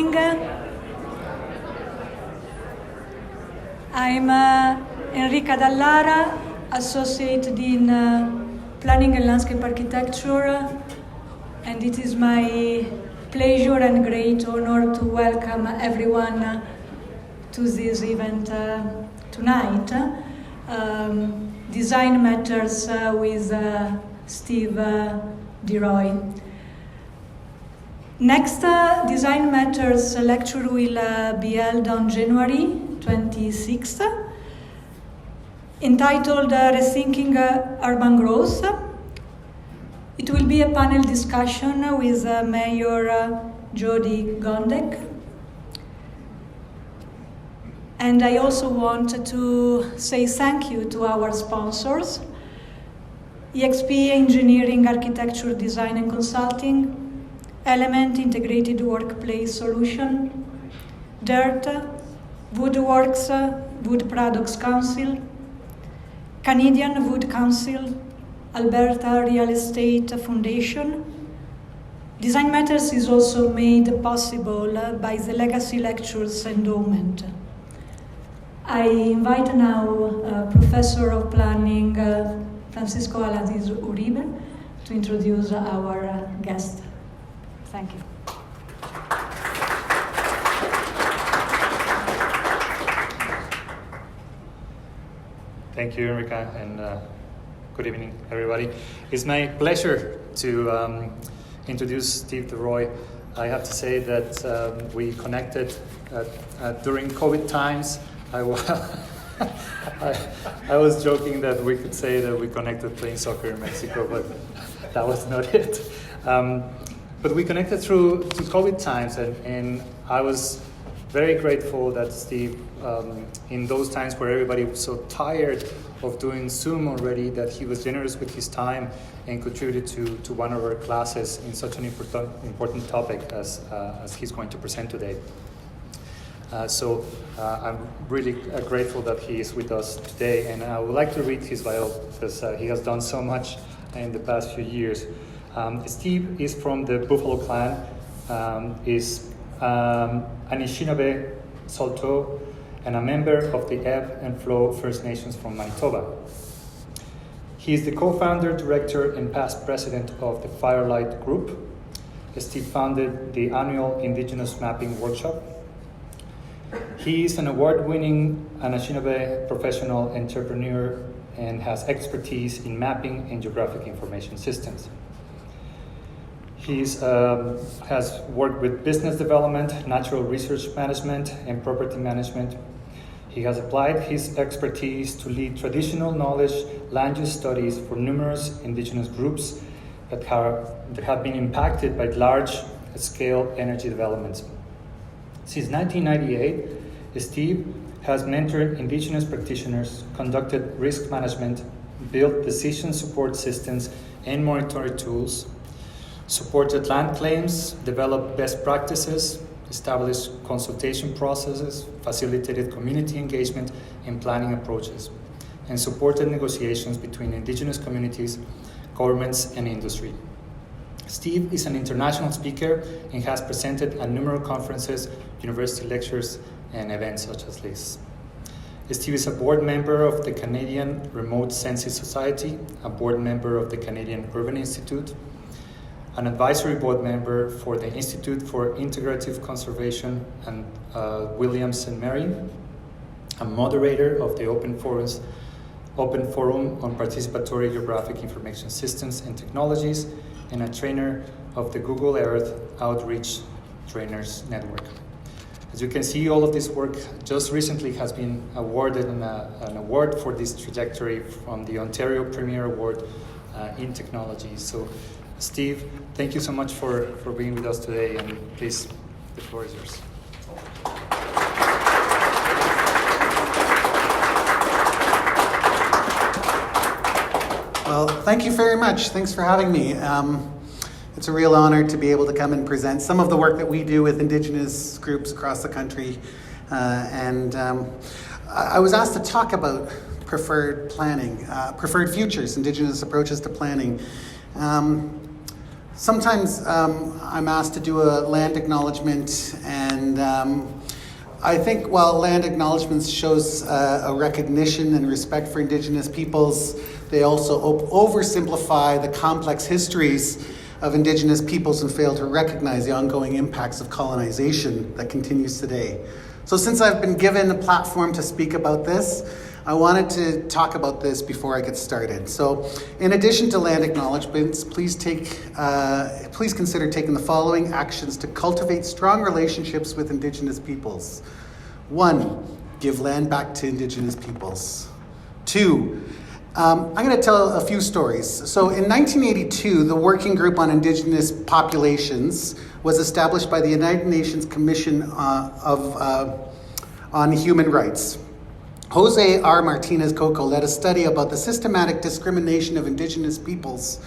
evening. I'm Enrica Dallara, Associate Dean Planning and Landscape Architecture, and it is my pleasure and great honor to welcome everyone to this event tonight. Design Matters with Steve DeRoy. Next Design Matters lecture will be held on January 26th, entitled Rethinking Urban Growth. It will be a panel discussion with Mayor Jody Gondek. And I also want to say thank you to our sponsors, EXP Engineering, Architecture, Design and Consulting, Element Integrated Workplace Solution, DIRT, Woodworks, Wood Products Council, Canadian Wood Council, Alberta Real Estate Foundation. Design Matters is also made possible by the Legacy Lectures Endowment. I invite now Professor of Planning Francisco Alaziz Uribe to introduce our guest. Thank you. Thank you, Enrica, and good evening, everybody. It's my pleasure to introduce Steve DeRoy. I have to say that we connected during COVID times. I was joking that we could say that we connected playing soccer in Mexico, but that was not it. But we connected through COVID times, and I was very grateful that Steve, in those times where everybody was so tired of doing Zoom already, that he was generous with his time and contributed to one of our classes in such an important topic as he's going to present today. So I'm really grateful that he is with us today, and I would like to read his bio because he has done so much in the past few years. Steve is from the Buffalo clan, is Anishinaabe Saulteaux, and a member of the Ebb and Flow First Nations from Manitoba. He is the co-founder, director, and past president of the Firelight Group. Steve founded the annual Indigenous Mapping Workshop. He is an award-winning Anishinaabe professional entrepreneur and has expertise in mapping and geographic information systems. He has worked with business development, natural resource management, and property management. He has applied his expertise to lead traditional knowledge land use studies for numerous Indigenous groups that have been impacted by large-scale energy developments. Since 1998, Steve has mentored Indigenous practitioners, conducted risk management, built decision support systems and monitoring tools, supported land claims, developed best practices, established consultation processes, facilitated community engagement and planning approaches, and supported negotiations between Indigenous communities, governments, and industry. Steve is an international speaker and has presented at numerous conferences, university lectures, and events such as this. Steve is a board member of the Canadian Remote Sensing Society, a board member of the Canadian Urban Institute, an advisory board member for the Institute for Integrative Conservation and Williams and Mary, a moderator of the Open Forum on Participatory Geographic Information Systems and Technologies, and a trainer of the Google Earth Outreach Trainers Network. As you can see, all of this work just recently has been awarded an award for this trajectory from the Ontario Premier Award in Technology. So, Steve, thank you so much for being with us today, and please, the floor is yours. Well, thank you very much. Thanks for having me. It's a real honor to be able to come and present some of the work that we do with Indigenous groups across the country. I was asked to talk about preferred planning, preferred futures, Indigenous approaches to planning. Sometimes I'm asked to do a land acknowledgement, and I think while land acknowledgements shows a recognition and respect for Indigenous peoples, they also oversimplify the complex histories of Indigenous peoples and fail to recognize the ongoing impacts of colonization that continues today. So since I've been given a platform to speak about this, I wanted to talk about this before I get started. So in addition to land acknowledgements, please consider taking the following actions to cultivate strong relationships with Indigenous peoples. 1, give land back to Indigenous peoples. 2, I'm going to tell a few stories. So in 1982, the Working Group on Indigenous Populations was established by the United Nations Commission on Human Rights. Jose R. Martinez Coco led a study about the systematic discrimination of Indigenous peoples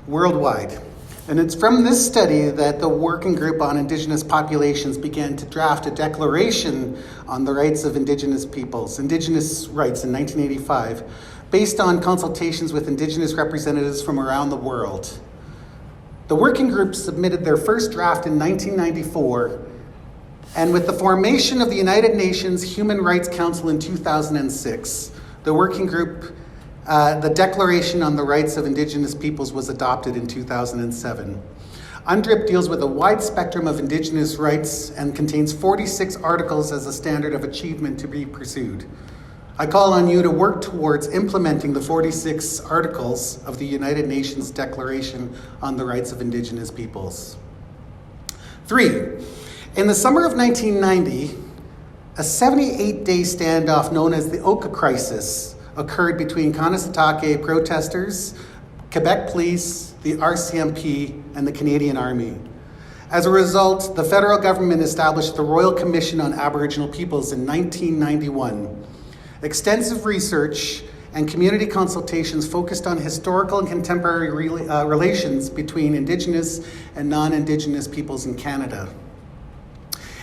worldwide. And it's from this study that the Working Group on Indigenous Populations began to draft a declaration on the rights of Indigenous peoples, Indigenous rights in 1985, based on consultations with Indigenous representatives from around the world. The Working Group submitted their first draft in 1994, and with the formation of the United Nations Human Rights Council in 2006, the Working Group, the Declaration on the Rights of Indigenous Peoples was adopted in 2007. UNDRIP deals with a wide spectrum of Indigenous rights and contains 46 articles as a standard of achievement to be pursued. I call on you to work towards implementing the 46 articles of the United Nations Declaration on the Rights of Indigenous Peoples. 3, in the summer of 1990, a 78-day standoff known as the Oka Crisis occurred between Kanesatake protesters, Quebec police, the RCMP, and the Canadian Army. As a result, the federal government established the Royal Commission on Aboriginal Peoples in 1991. Extensive research and community consultations focused on historical and contemporary relations between Indigenous and non-Indigenous peoples in Canada,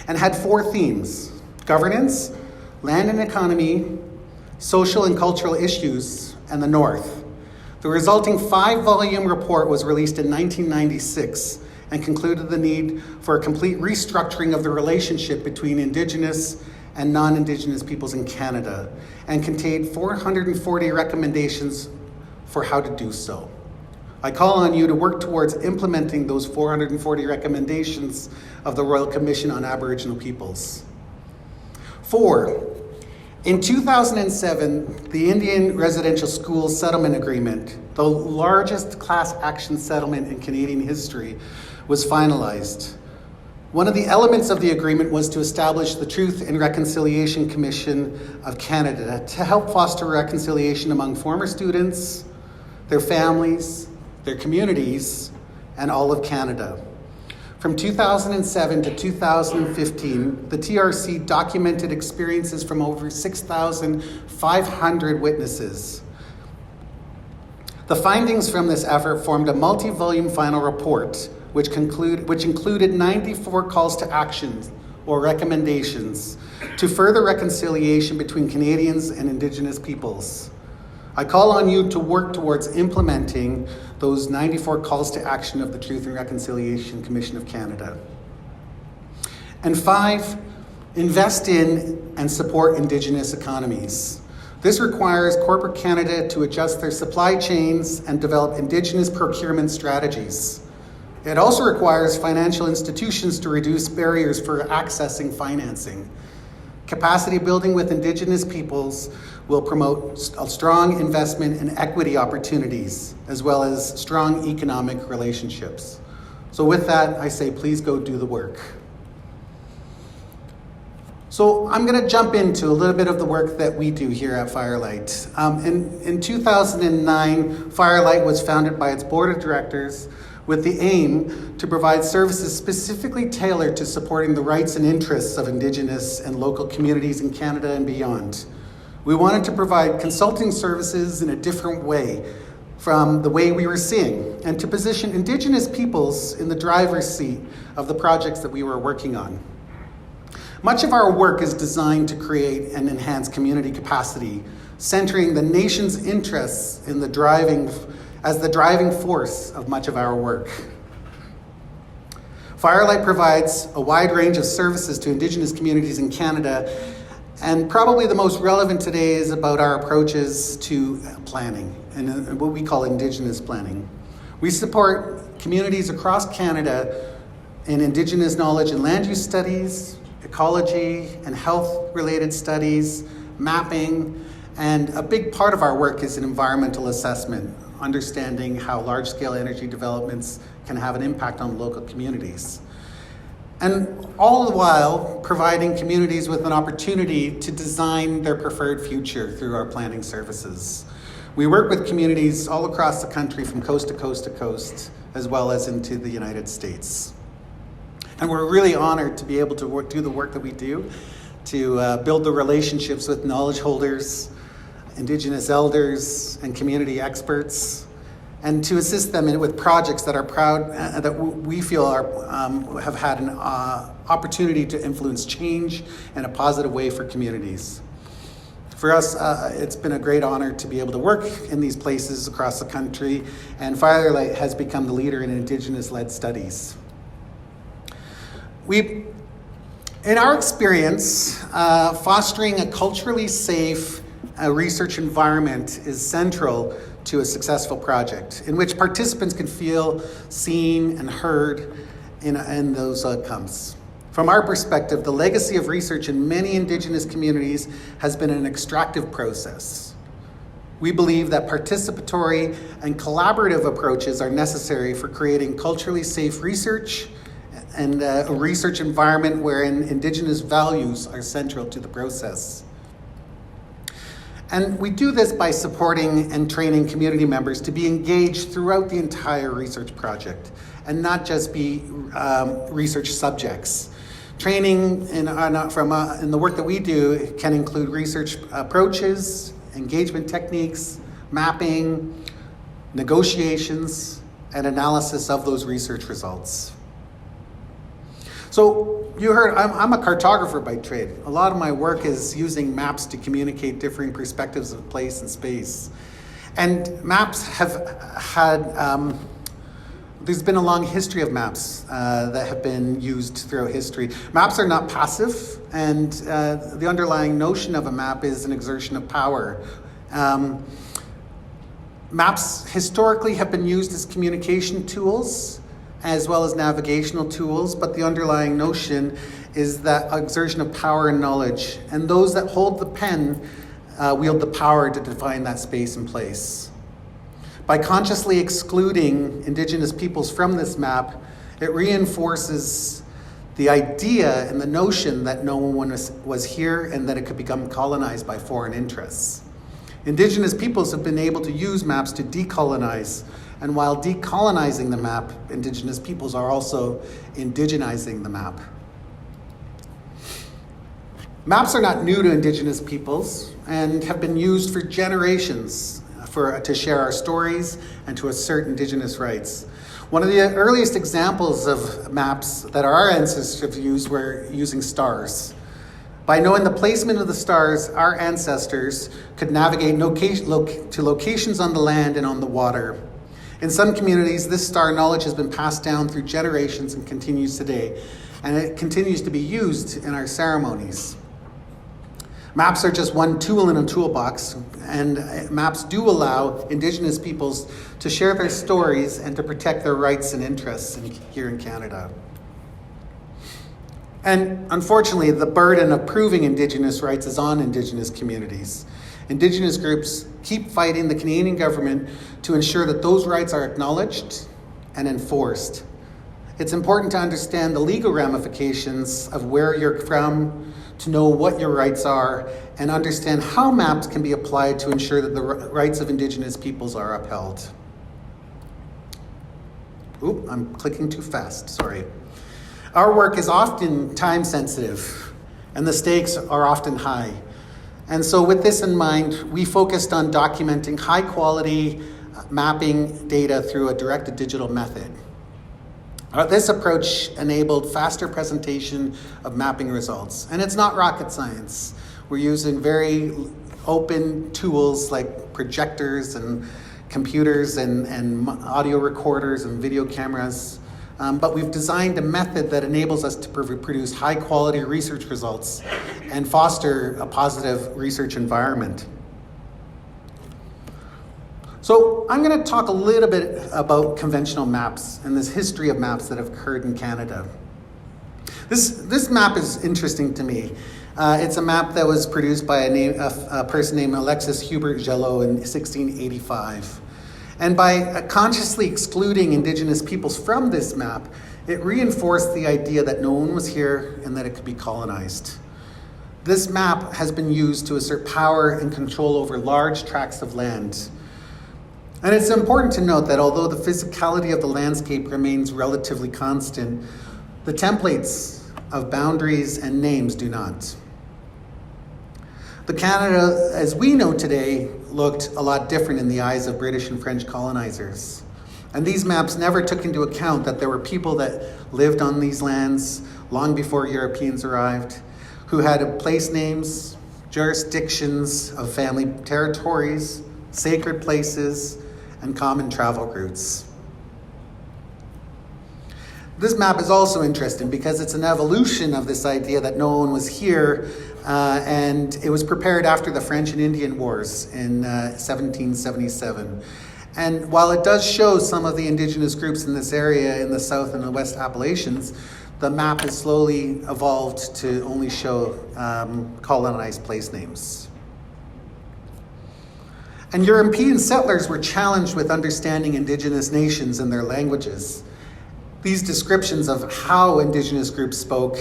and had 4 themes: governance, land and economy, social and cultural issues, and the North. The resulting 5-volume report was released in 1996 and concluded the need for a complete restructuring of the relationship between Indigenous and non-Indigenous peoples in Canada, and contained 440 recommendations for how to do so. I call on you to work towards implementing those 440 recommendations of the Royal Commission on Aboriginal Peoples. 4, in 2007, the Indian Residential School Settlement Agreement, the largest class action settlement in Canadian history, was finalized. One of the elements of the agreement was to establish the Truth and Reconciliation Commission of Canada to help foster reconciliation among former students, their families, their communities, and all of Canada. From 2007 to 2015, the TRC documented experiences from over 6,500 witnesses. The findings from this effort formed a multi-volume final report, which included 94 calls to action or recommendations to further reconciliation between Canadians and Indigenous peoples. I call on you to work towards implementing those 94 calls to action of the Truth and Reconciliation Commission of Canada. And 5, invest in and support Indigenous economies. This requires corporate Canada to adjust their supply chains and develop Indigenous procurement strategies. It also requires financial institutions to reduce barriers for accessing financing. Capacity building with Indigenous peoples will promote a strong investment and equity opportunities, as well as strong economic relationships. So with that, I say, please go do the work. So I'm going to jump into a little bit of the work that we do here at Firelight. In 2009, Firelight was founded by its board of directors with the aim to provide services specifically tailored to supporting the rights and interests of Indigenous and local communities in Canada and beyond. We wanted to provide consulting services in a different way from the way we were seeing, and to position Indigenous peoples in the driver's seat of the projects that we were working on. Much of our work is designed to create and enhance community capacity, centering the nation's interests in the driving force of much of our work. Firelight provides a wide range of services to Indigenous communities in Canada, and probably the most relevant today is about our approaches to planning and what we call Indigenous planning. We support communities across Canada in Indigenous knowledge and land use studies, ecology and health-related studies, mapping, and a big part of our work is in environmental assessment, understanding how large-scale energy developments can have an impact on local communities. And all the while, providing communities with an opportunity to design their preferred future through our planning services. We work with communities all across the country from coast to coast to coast, as well as into the United States. And we're really honored to be able to do the work that we do, to build the relationships with knowledge holders, Indigenous elders, and community experts, and to assist them with projects that are proud, that we feel have had an opportunity to influence change in a positive way for communities. For us, it's been a great honor to be able to work in these places across the country, and Firelight has become the leader in Indigenous-led studies. In our experience, fostering a culturally safe research environment is central to a successful project in which participants can feel seen and heard in those outcomes. From our perspective, the legacy of research in many Indigenous communities has been an extractive process. We believe that participatory and collaborative approaches are necessary for creating culturally safe research and a research environment wherein Indigenous values are central to the process. And we do this by supporting and training community members to be engaged throughout the entire research project and not just be research subjects. Training in the work that we do can include research approaches, engagement techniques, mapping, negotiations, and analysis of those research results. So you heard, I'm a cartographer by trade. A lot of my work is using maps to communicate differing perspectives of place and space. And maps have had, there's been a long history of maps that have been used throughout history. Maps are not passive, and the underlying notion of a map is an exertion of power. Maps historically have been used as communication tools as well as navigational tools, but the underlying notion is that exertion of power and knowledge, and those that hold the pen wield the power to define that space and place. By consciously excluding Indigenous peoples from this map, it reinforces the idea and the notion that no one was here and that it could become colonized by foreign interests. Indigenous peoples have been able to use maps to decolonize, and while decolonizing the map, Indigenous peoples are also indigenizing the map. Maps are not new to Indigenous peoples and have been used for generations to share our stories and to assert Indigenous rights. One of the earliest examples of maps that our ancestors have used were using stars. By knowing the placement of the stars, our ancestors could navigate to locations on the land and on the water. In some communities, this star knowledge has been passed down through generations and continues today, and it continues to be used in our ceremonies. Maps are just one tool in a toolbox, and maps do allow Indigenous peoples to share their stories and to protect their rights and interests here in Canada. And unfortunately, the burden of proving Indigenous rights is on Indigenous communities. Indigenous groups keep fighting the Canadian government to ensure that those rights are acknowledged and enforced. It's important to understand the legal ramifications of where you're from, to know what your rights are, and understand how maps can be applied to ensure that the rights of Indigenous peoples are upheld. Oop, I'm clicking too fast, sorry. Our work is often time sensitive, and the stakes are often high. And so with this in mind, we focused on documenting high quality mapping data through a directed digital method. This approach enabled faster presentation of mapping results. And it's not rocket science. We're using very open tools like projectors and computers and audio recorders and video cameras. but we've designed a method that enables us to produce high quality research results and foster a positive research environment. So I'm going to talk a little bit about conventional maps and this history of maps that have occurred in Canada. This map is interesting to me. It's a map that was produced by a person named Alexis Hubert Jalot in 1685. And by consciously excluding Indigenous peoples from this map, it reinforced the idea that no one was here and that it could be colonized. This map has been used to assert power and control over large tracts of land. And it's important to note that although the physicality of the landscape remains relatively constant, the templates of boundaries and names do not. The Canada, as we know today, looked a lot different in the eyes of British and French colonizers. And these maps never took into account that there were people that lived on these lands long before Europeans arrived, who had place names, jurisdictions of family territories, sacred places, and common travel routes. This map is also interesting because it's an evolution of this idea that no one was here, and it was prepared after the French and Indian Wars in 1777. And while it does show some of the Indigenous groups in this area in the South and the West Appalachians, the map has slowly evolved to only show colonized place names. And European settlers were challenged with understanding Indigenous nations and their languages. These descriptions of how Indigenous groups spoke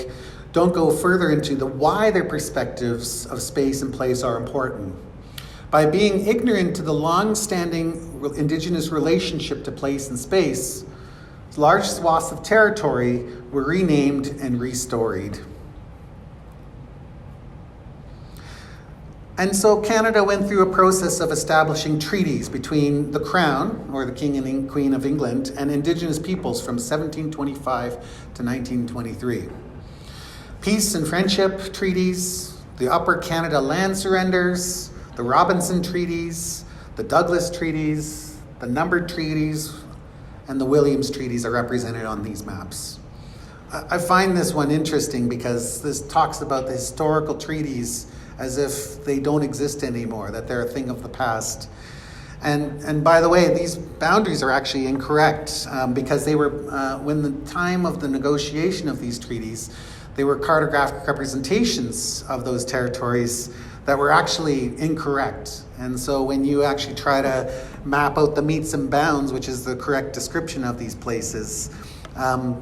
don't go further into the why their perspectives of space and place are important. By being ignorant to the long-standing Indigenous relationship to place and space, large swaths of territory were renamed and restoried. And so Canada went through a process of establishing treaties between the Crown, or the King and Queen of England, and Indigenous peoples from 1725 to 1923. Peace and friendship treaties, the Upper Canada land surrenders, the Robinson treaties, the Douglas treaties, the numbered treaties, and the Williams treaties are represented on these maps. I find this one interesting because this talks about the historical treaties as if they don't exist anymore, that they're a thing of the past. And by the way, these boundaries are actually incorrect because they were, when the time of the negotiation of these treaties, they were cartographic representations of those territories that were actually incorrect. And so when you actually try to map out the metes and bounds, which is the correct description of these places,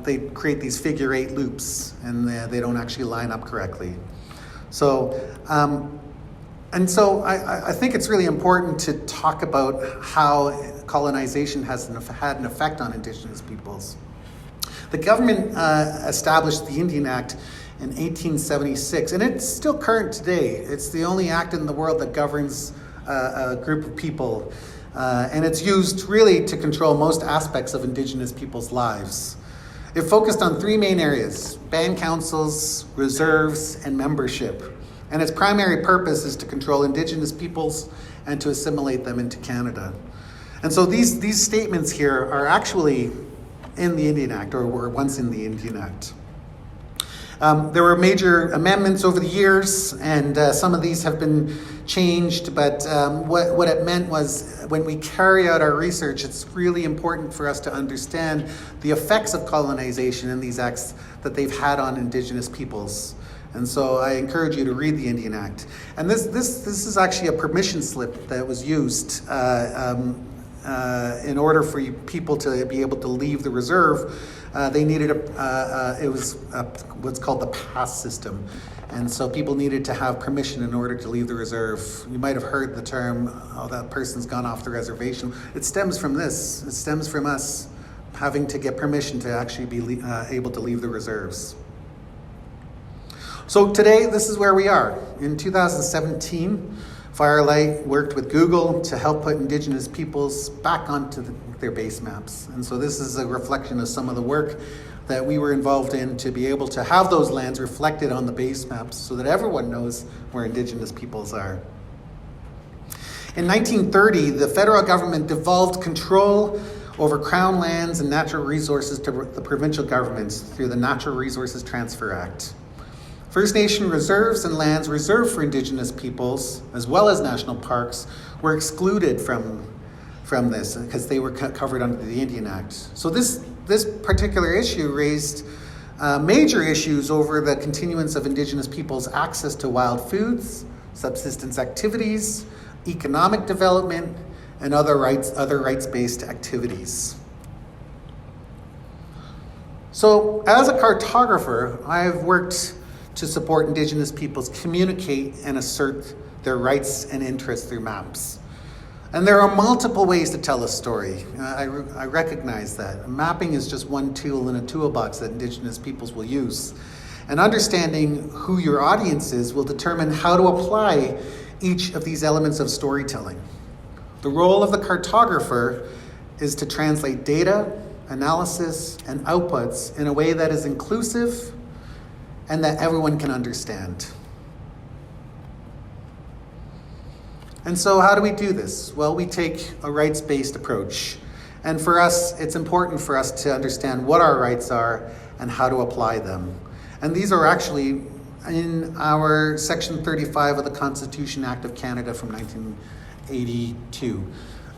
they create these figure eight loops and they don't actually line up correctly. So, I think it's really important to talk about how colonization has had an effect on Indigenous peoples. The government established the Indian Act in 1876, and it's still current today. It's the only act in the world that governs a group of people, and it's used really to control most aspects of Indigenous people's lives. It focused on three main areas: band councils, reserves, and membership. And its primary purpose is to control Indigenous peoples and to assimilate them into Canada. And so these statements here are actually in the Indian Act, or were once in the Indian Act. There were major amendments over the years, and some of these have been changed, but what it meant was when we carry out our research, it's really important for us to understand the effects of colonization in these acts that they've had on Indigenous peoples. And so I encourage you to read the Indian Act. And this is actually a permission slip that was used in order for people to be able to leave the reserve. They needed what's called the pass system. And so people needed to have permission in order to leave the reserve. You might have heard the term, oh, that person's gone off the reservation. It stems from this. It stems from us having to get permission to actually be able to leave the reserves. So today, this is where we are. In 2017, Firelight worked with Google to help put Indigenous peoples back onto their base maps. And so this is a reflection of some of the work that we were involved in to be able to have those lands reflected on the base maps so that everyone knows where Indigenous peoples are. In 1930, the federal government devolved control over Crown lands and natural resources to the provincial governments through the Natural Resources Transfer Act. First Nation reserves and lands reserved for Indigenous peoples, as well as national parks, were excluded from this because they were covered under the Indian Act. So this particular issue raised major issues over the continuance of Indigenous peoples' access to wild foods, subsistence activities, economic development, and other rights-based activities. So as a cartographer, I have worked to support Indigenous peoples communicate and assert their rights and interests through maps. And there are multiple ways to tell a story. I recognize that. Mapping is just one tool in a toolbox that Indigenous peoples will use. And understanding who your audience is will determine how to apply each of these elements of storytelling. The role of the cartographer is to translate data, analysis, and outputs in a way that is inclusive and that everyone can understand. And so how do we do this? Well, we take a rights-based approach. And for us, it's important for us to understand what our rights are and how to apply them. And these are actually in our Section 35 of the Constitution Act of Canada from 1982.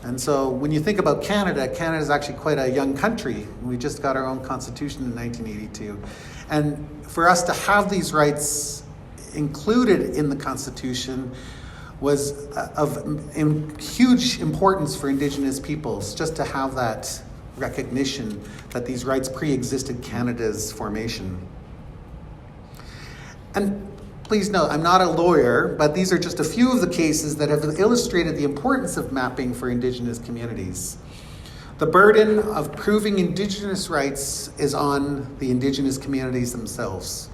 And so when you think about Canada, Canada is actually quite a young country. We just got our own constitution in 1982. And for us to have these rights included in the Constitution was of huge importance for Indigenous peoples, just to have that recognition that these rights pre-existed Canada's formation. And please note, I'm not a lawyer, but these are just a few of the cases that have illustrated the importance of mapping for Indigenous communities. The burden of proving Indigenous rights is on the Indigenous communities themselves.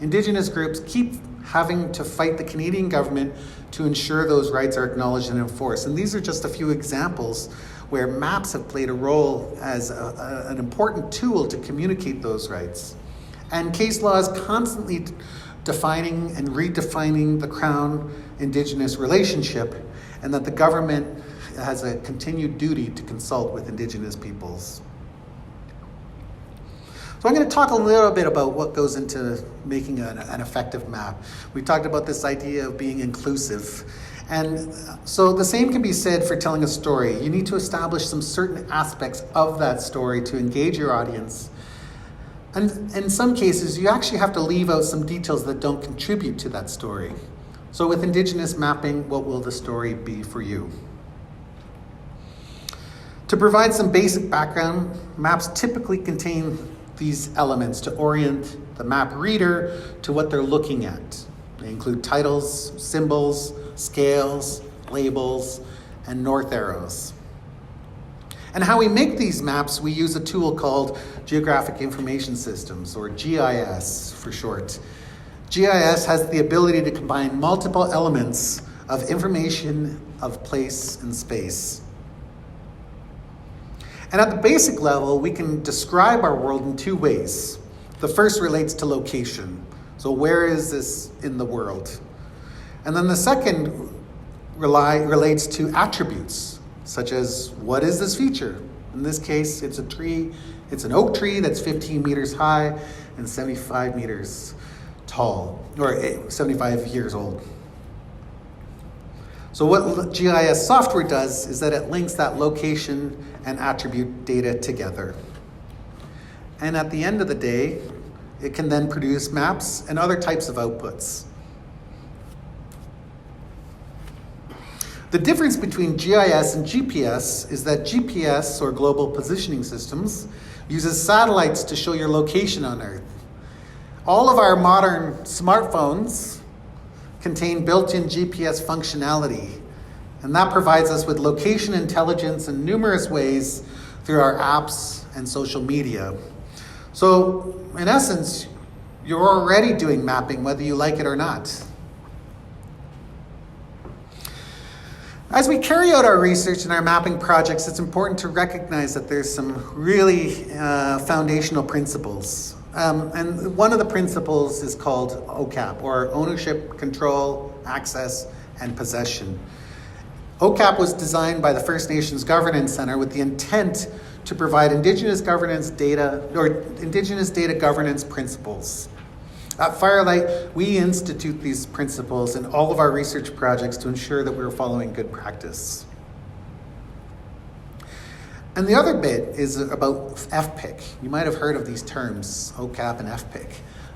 Indigenous groups keep having to fight the Canadian government to ensure those rights are acknowledged and enforced. And these are just a few examples where maps have played a role as an important tool to communicate those rights. And case law is constantly defining and redefining the Crown-Indigenous relationship, and that the government has a continued duty to consult with Indigenous peoples. So I'm going to talk a little bit about what goes into making an effective map. We talked about this idea of being inclusive. And so the same can be said for telling a story. You need to establish some certain aspects of that story to engage your audience. And in some cases, you actually have to leave out some details that don't contribute to that story. So with Indigenous mapping, what will the story be for you? To provide some basic background, maps typically contain these elements to orient the map reader to what they're looking at. They include titles, symbols, scales, labels, and north arrows. And how we make these maps, we use a tool called Geographic Information Systems, or GIS for short. GIS has the ability to combine multiple elements of information of place and space. And at the basic level, we can describe our world in two ways. The first relates to location. So where is this in the world? And then the second relates to attributes, such as what is this feature? In this case, it's a tree. It's an oak tree that's 15 meters high and 75 meters tall, or 75 years old. So what GIS software does is that it links that location and attribute data together. And at the end of the day, it can then produce maps and other types of outputs. The difference between GIS and GPS is that GPS, or Global Positioning Systems, uses satellites to show your location on Earth. All of our modern smartphones contain built-in GPS functionality, and that provides us with location intelligence in numerous ways through our apps and social media. So, in essence, you're already doing mapping whether you like it or not. As we carry out our research and our mapping projects, it's important to recognize that there's some really foundational principles. And one of the principles is called OCAP, or Ownership, Control, Access, and Possession. OCAP was designed by the First Nations Governance Center with the intent to provide Indigenous governance data, or Indigenous data governance principles. At Firelight, we institute these principles in all of our research projects to ensure that we're following good practice. And the other bit is about FPIC. You might have heard of these terms, OCAP and FPIC.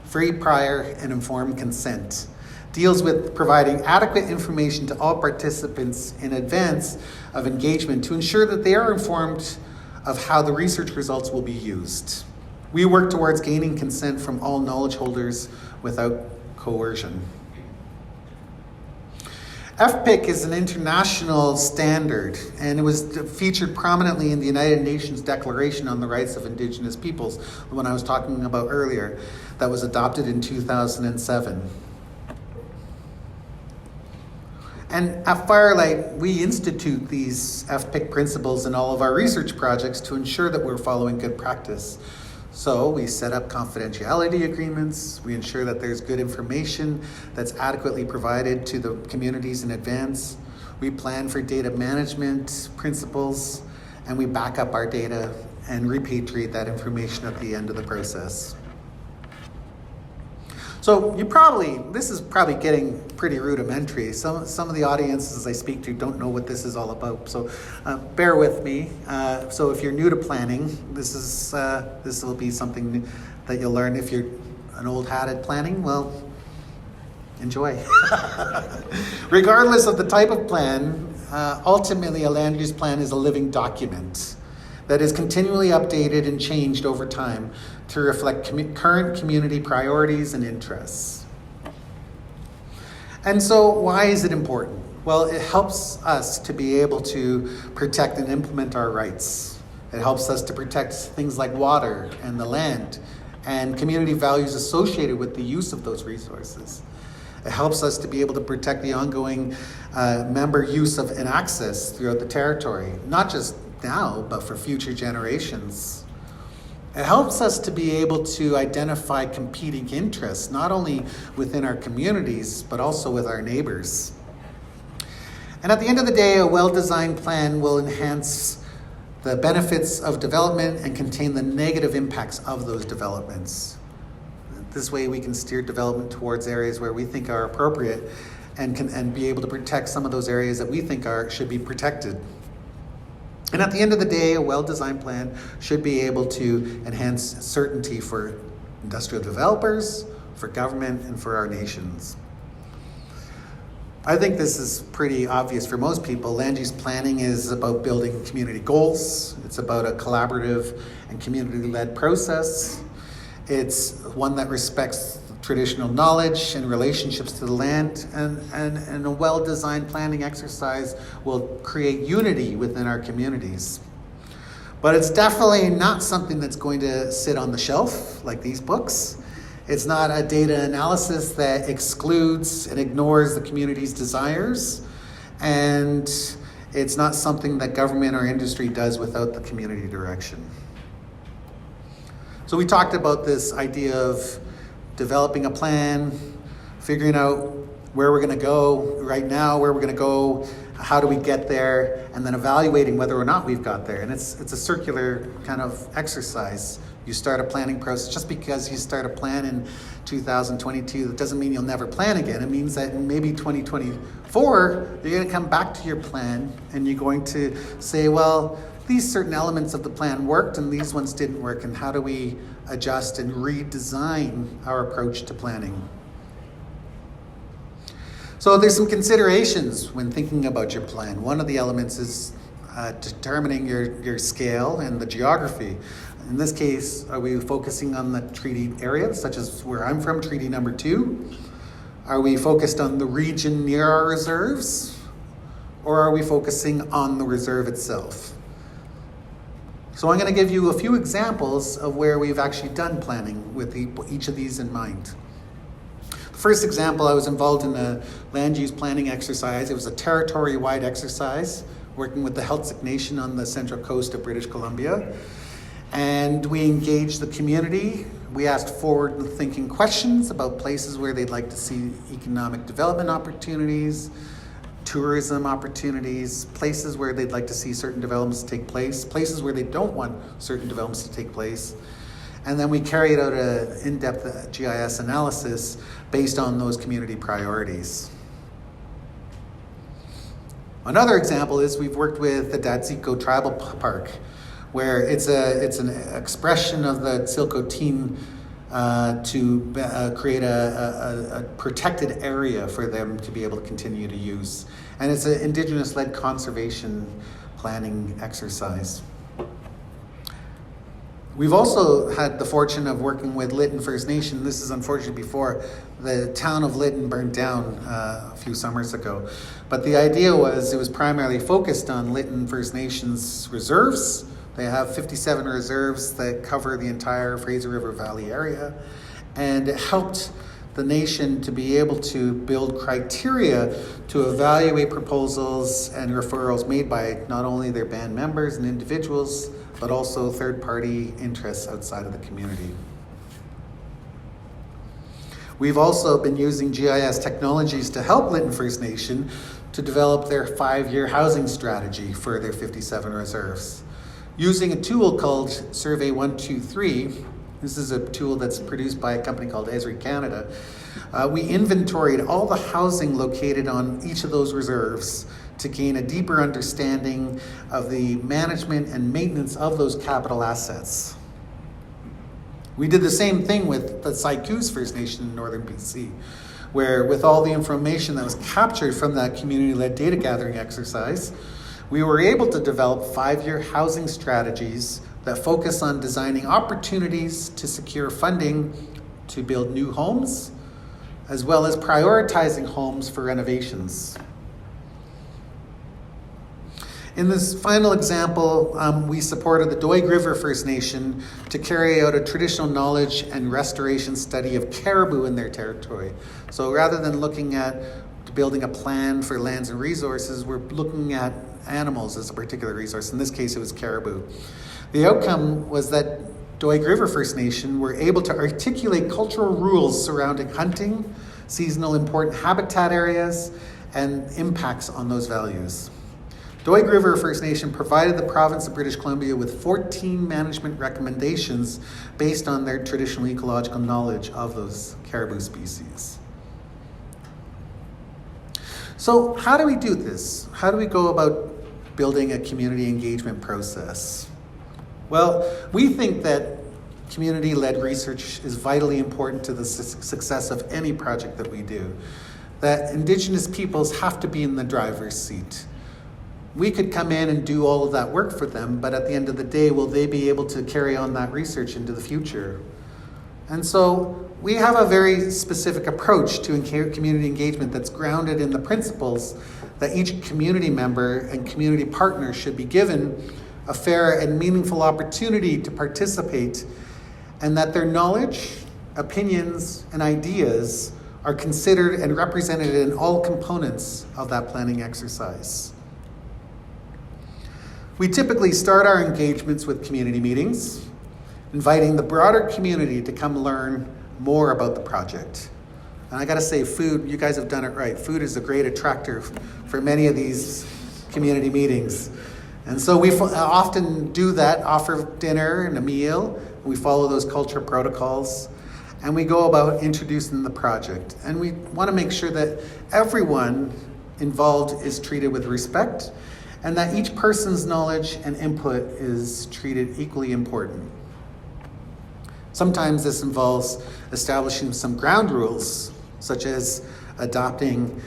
Free, prior, and informed consent. Deals with providing adequate information to all participants in advance of engagement to ensure that they are informed of how the research results will be used. We work towards gaining consent from all knowledge holders without coercion. FPIC is an international standard, and it was featured prominently in the United Nations Declaration on the Rights of Indigenous Peoples, the one I was talking about earlier, that was adopted in 2007. And at Firelight, we institute these FPIC principles in all of our research projects to ensure that we're following good practice. So we set up confidentiality agreements, we ensure that there's good information that's adequately provided to the communities in advance, we plan for data management principles, and we back up our data and repatriate that information at the end of the process. So this is probably getting pretty rudimentary. Some of the audiences I speak to don't know what this is all about. So bear with me. So if you're new to planning, this will be something that you'll learn. If you're an old hat at planning, well, enjoy. Regardless of the type of plan, ultimately a land use plan is a living document that is continually updated and changed over time to reflect current community priorities and interests. And so why is it important? Well, it helps us to be able to protect and implement our rights. It helps us to protect things like water and the land and community values associated with the use of those resources. It helps us to be able to protect the ongoing member use of and access throughout the territory, not just now, but for future generations. It helps us to be able to identify competing interests, not only within our communities, but also with our neighbors. And at the end of the day, a well-designed plan will enhance the benefits of development and contain the negative impacts of those developments. This way we can steer development towards areas where we think are appropriate and be able to protect some of those areas that we think should be protected. And at the end of the day, a well-designed plan should be able to enhance certainty for industrial developers, for government, and for our nations. I think this is pretty obvious for most people. Land use planning is about building community goals. It's about a collaborative and community-led process. It's one that respects traditional knowledge and relationships to the land, and a well-designed planning exercise will create unity within our communities. But it's definitely not something that's going to sit on the shelf like these books. It's not a data analysis that excludes and ignores the community's desires, and it's not something that government or industry does without the community direction. So we talked about this idea of developing a plan, figuring out where we're going to go right now, where we're going to go, how do we get there, and then evaluating whether or not we've got there. And it's a circular kind of exercise. You start a planning process. Just because you start a plan in 2022, that doesn't mean you'll never plan again. It means that in maybe 2024, you're going to come back to your plan and you're going to say, well, these certain elements of the plan worked and these ones didn't work, and how do we adjust and redesign our approach to planning? So there's some considerations when thinking about your plan. One of the elements is determining your scale and the geography. In this case, are we focusing on the treaty area, such as where I'm from, Treaty Number 2? Are we focused on the region near our reserves? Or are we focusing on the reserve itself? So I'm going to give you a few examples of where we've actually done planning with each of these in mind. The first example, I was involved in a land use planning exercise. It was a territory-wide exercise working with the Heiltsuk Nation on the central coast of British Columbia. And we engaged the community. We asked forward-thinking questions about places where they'd like to see economic development opportunities. tourism opportunities, places where they'd like to see certain developments take place, places where they don't want certain developments to take place. And then we carried out an in-depth GIS analysis based on those community priorities. Another example is we've worked with the Datsiko Tribal Park, where it's an expression of the Tsilko team to create a protected area for them to be able to continue to use. And it's an Indigenous-led conservation planning exercise. We've also had the fortune of working with Lytton First Nation. This is unfortunately before the town of Lytton burned down a few summers ago. But the idea was it was primarily focused on Lytton First Nations reserves. They have 57 reserves that cover the entire Fraser River Valley area. And it helped the nation to be able to build criteria to evaluate proposals and referrals made by not only their band members and individuals, but also third-party interests outside of the community. We've also been using GIS technologies to help Lytton First Nation to develop their 5-year housing strategy for their 57 reserves. Using a tool called Survey 123, this is a tool that's produced by a company called Esri Canada, we inventoried all the housing located on each of those reserves to gain a deeper understanding of the management and maintenance of those capital assets. We did the same thing with the Saikus First Nation in northern BC, where with all the information that was captured from that community-led data gathering exercise, we were able to develop 5-year housing strategies that focus on designing opportunities to secure funding to build new homes, as well as prioritizing homes for renovations. In this final example, we supported the Doig River First Nation to carry out a traditional knowledge and restoration study of caribou in their territory. So rather than looking at building a plan for lands and resources, we're looking at animals as a particular resource. In this case, it was caribou. The outcome was that Doig River First Nation were able to articulate cultural rules surrounding hunting, seasonal important habitat areas, and impacts on those values. Doig River First Nation provided the province of British Columbia with 14 management recommendations based on their traditional ecological knowledge of those caribou species. So how do we do this? How do we go about building a community engagement process? Well, we think that community-led research is vitally important to the success of any project that we do. That Indigenous peoples have to be in the driver's seat. We could come in and do all of that work for them, but at the end of the day, will they be able to carry on that research into the future? And so we have a very specific approach to community engagement that's grounded in the principles that each community member and community partner should be given a fair and meaningful opportunity to participate, and that their knowledge, opinions, and ideas are considered and represented in all components of that planning exercise. We typically start our engagements with community meetings, inviting the broader community to come learn more about the project. And I gotta say, food, you guys have done it right. Food is a great attractor for many of these community meetings. And so we often do that, offer dinner and a meal. We follow those culture protocols, and we go about introducing the project. And we wanna make sure that everyone involved is treated with respect, and that each person's knowledge and input is treated equally important. Sometimes this involves establishing some ground rules, such as adopting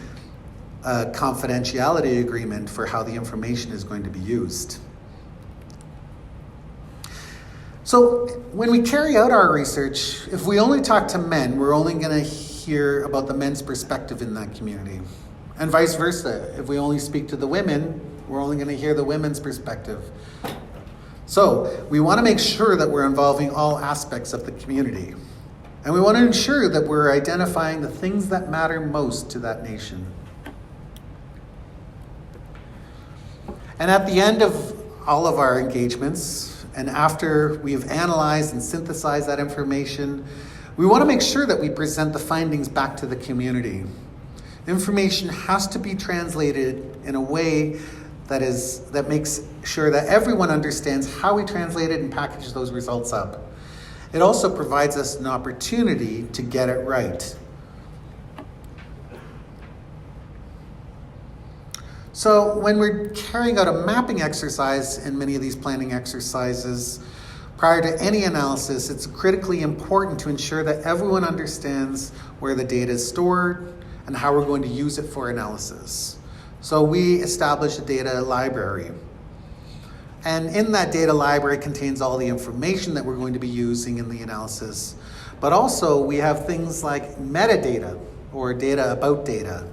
a confidentiality agreement for how the information is going to be used. So when we carry out our research, if we only talk to men, we're only going to hear about the men's perspective in that community. And vice versa. If we only speak to the women, we're only going to hear the women's perspective. So we want to make sure that we're involving all aspects of the community. And we want to ensure that we're identifying the things that matter most to that nation. And at the end of all of our engagements, and after we've analyzed and synthesized that information, we want to make sure that we present the findings back to the community. Information has to be translated in a way that makes sure that everyone understands how we translate it and package those results up. It also provides us an opportunity to get it right. So when we're carrying out a mapping exercise in many of these planning exercises, prior to any analysis, it's critically important to ensure that everyone understands where the data is stored and how we're going to use it for analysis. So we establish a data library. And in that data library contains all the information that we're going to be using in the analysis. But also we have things like metadata, or data about data.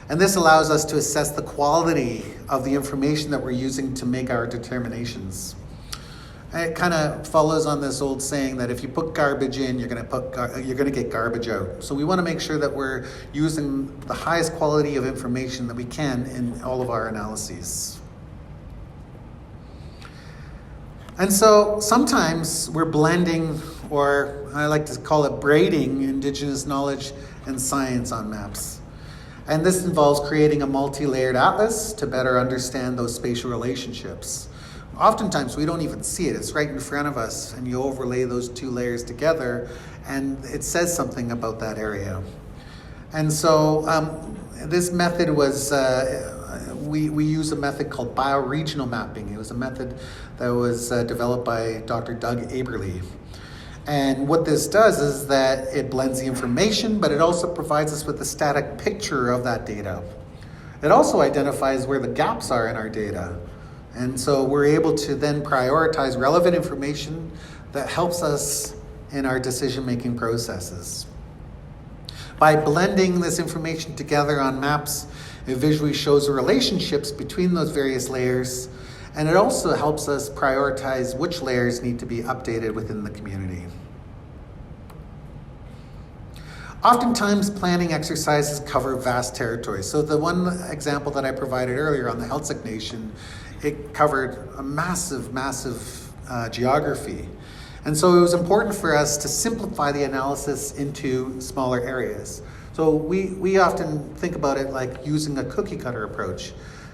And this allows us to assess the quality of the information that we're using to make our determinations. And it kind of follows on this old saying that if you put garbage in, you're going to get garbage out. So we want to make sure that we're using the highest quality of information that we can in all of our analyses. And so sometimes we're blending, or I like to call it braiding, Indigenous knowledge and science on maps. And this involves creating a multi-layered atlas to better understand those spatial relationships. Oftentimes we don't even see it. It's right in front of us, and you overlay those two layers together and it says something about that area. And so this method was, we use a method called BioRegional Mapping. It was a method that was developed by Dr. Doug Aberle. And what this does is that it blends the information, but it also provides us with a static picture of that data. It also identifies where the gaps are in our data. And so we're able to then prioritize relevant information that helps us in our decision-making processes. By blending this information together on maps, it visually shows the relationships between those various layers, and it also helps us prioritize which layers need to be updated within the community. Oftentimes, planning exercises cover vast territories. So the one example that I provided earlier on the Heiltsuk Nation, it covered a massive geography. And so it was important for us to simplify the analysis into smaller areas. So we often think about it like using a cookie cutter approach,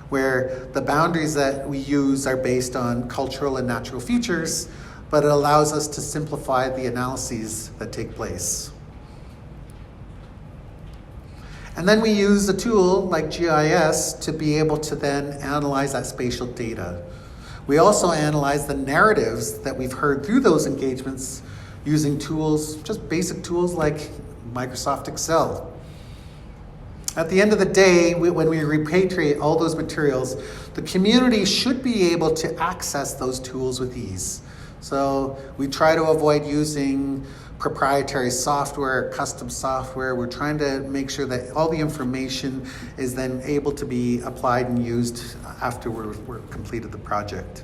where the boundaries that we use are based on cultural and natural features, but it allows us to simplify the analyses that take place. And then we use a tool like GIS to be able to then analyze that spatial data. We also analyze the narratives that we've heard through those engagements using tools, just basic tools like Microsoft Excel. At the end of the day, when we repatriate all those materials, the community should be able to access those tools with ease. So we try to avoid using proprietary software, custom software. We're trying to make sure that all the information is then able to be applied and used after we're completed the project.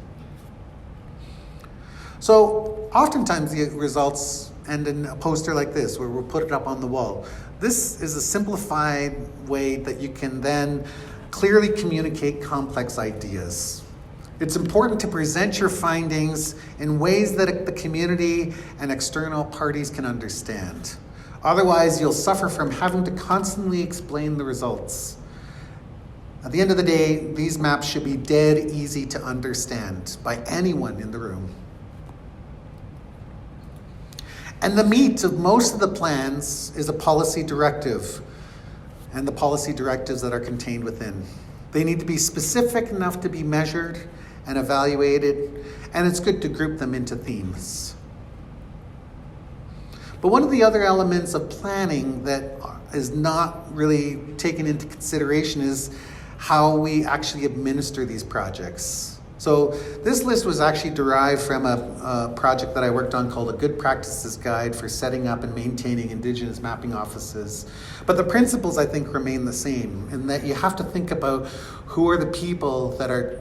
So oftentimes the results end in a poster like this, where we'll put it up on the wall. This is a simplified way that you can then clearly communicate complex ideas. It's important to present your findings in ways that the community and external parties can understand. Otherwise, you'll suffer from having to constantly explain the results. At the end of the day, these maps should be dead easy to understand by anyone in the room. And the meat of most of the plans is a policy directive and the policy directives that are contained within. They need to be specific enough to be measured and evaluated, and it's good to group them into themes. But one of the other elements of planning that is not really taken into consideration is how we actually administer these projects. So this list was actually derived from a project that I worked on called a Good Practices Guide for setting up and maintaining Indigenous mapping offices. But the principles, I think, remain the same, in that you have to think about who are the people that are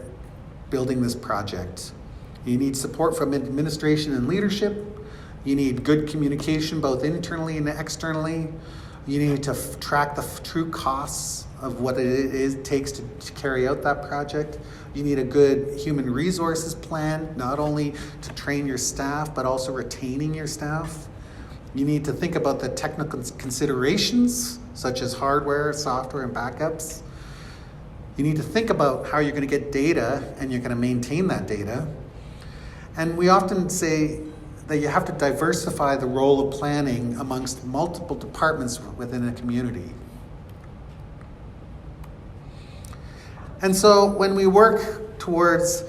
building this project. You need support from administration and leadership. You need good communication, both internally and externally. You need to track the true costs of what it takes to carry out that project. You need a good human resources plan, not only to train your staff, but also retaining your staff. You need to think about the technical considerations such as hardware, software, and backups. You need to think about how you're going to get data and you're going to maintain that data. And we often say that you have to diversify the role of planning amongst multiple departments within a community. And so when we work towards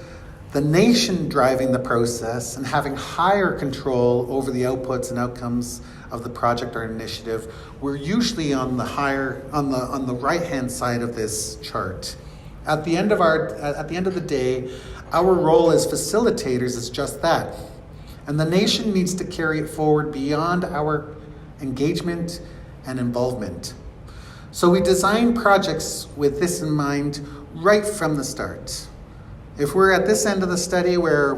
the nation driving the process and having higher control over the outputs and outcomes of the project or initiative, we're usually on the right-hand side of this chart. At the end of the day, our role as facilitators is just that. And the nation needs to carry it forward beyond our engagement and involvement. So we design projects with this in mind right from the start. If we're at this end of the study where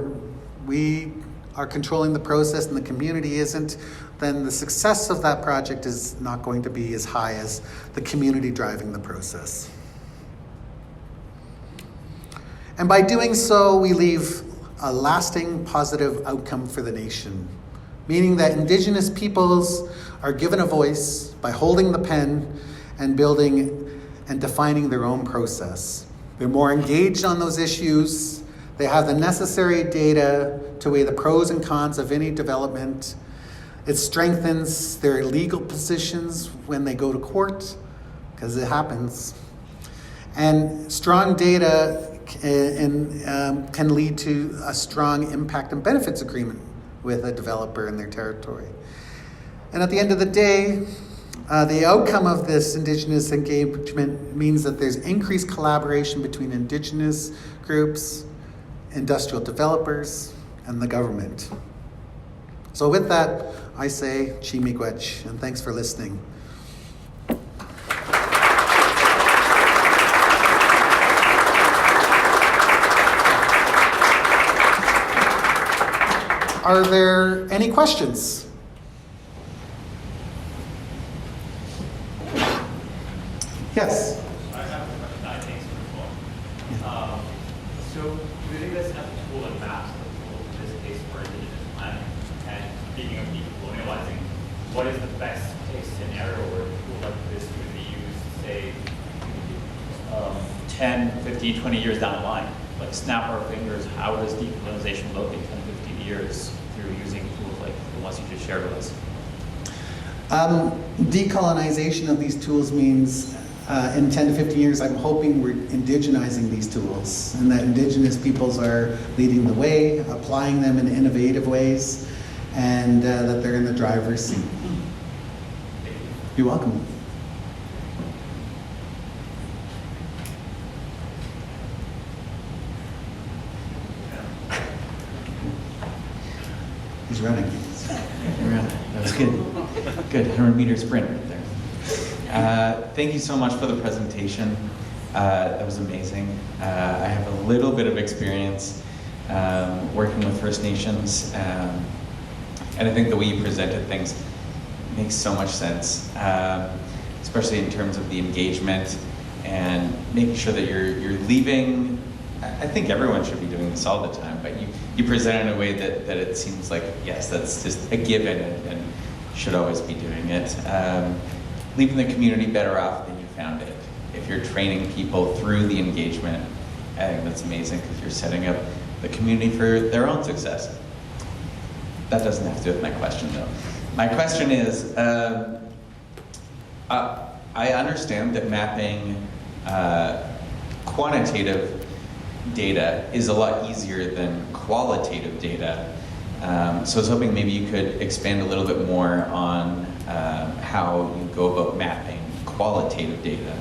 we are controlling the process and the community isn't, then the success of that project is not going to be as high as the community driving the process. And by doing so, we leave a lasting positive outcome for the nation, meaning that Indigenous peoples are given a voice by holding the pen and building and defining their own process. They're more engaged on those issues. They have the necessary data to weigh the pros and cons of any development. It strengthens their legal positions when they go to court, because it happens. And strong data can lead to a strong impact and benefits agreement with a developer in their territory. And at the end of the day, the outcome of this Indigenous engagement means that there's increased collaboration between Indigenous groups, industrial developers, and the government. So with that, I say chi miigwech, and thanks for listening. Are there any questions? Yes. I have a question. Thanks for the talk. So we think this as a tool and maps the tool in this case for Indigenous planning. And speaking of decolonializing, what is the best case scenario where a tool like this would be used, say, 10, 15, 20 years down the line? Like snap our fingers, how does decolonization look in 10, 15 years through using tools like the ones you just shared with us? Decolonization of these tools means in 10 to 15 years, I'm hoping we're indigenizing these tools and that Indigenous peoples are leading the way, applying them in innovative ways, and that they're in the driver's seat. You're welcome. He's running. That was good. Good, 100-meter sprint right there. Thank you so much for the presentation. That was amazing. I have a little bit of experience working with First Nations, and I think the way you presented things makes so much sense, especially in terms of the engagement and making sure that you're leaving. I think everyone should be doing this all the time, but you present it in a way that it seems like, yes, that's just a given and should always be doing it. Leaving the community better off than you found it. If you're training people through the engagement, I think that's amazing because you're setting up the community for their own success. That doesn't have to do with my question though. My question is, I understand that mapping quantitative data is a lot easier than qualitative data. So I was hoping maybe you could expand a little bit more on how you go about mapping qualitative data,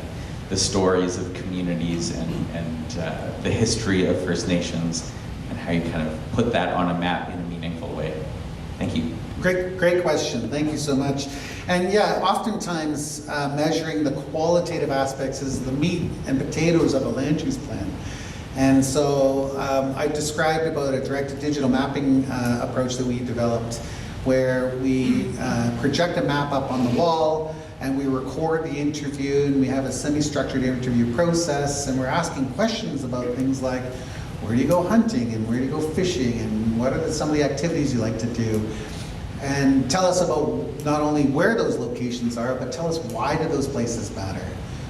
the stories of communities and the history of First Nations, and how you kind of put that on a map in a meaningful way. Thank you. Great question. Thank you so much. And yeah, oftentimes measuring the qualitative aspects is the meat and potatoes of a land use plan. And so I described about a directed digital mapping approach that we developed, where we project a map up on the wall and we record the interview, and we have a semi-structured interview process, and we're asking questions about things like, where do you go hunting and where do you go fishing and what are some of the activities you like to do? and tell us about not only where those locations are, but tell us why do those places matter.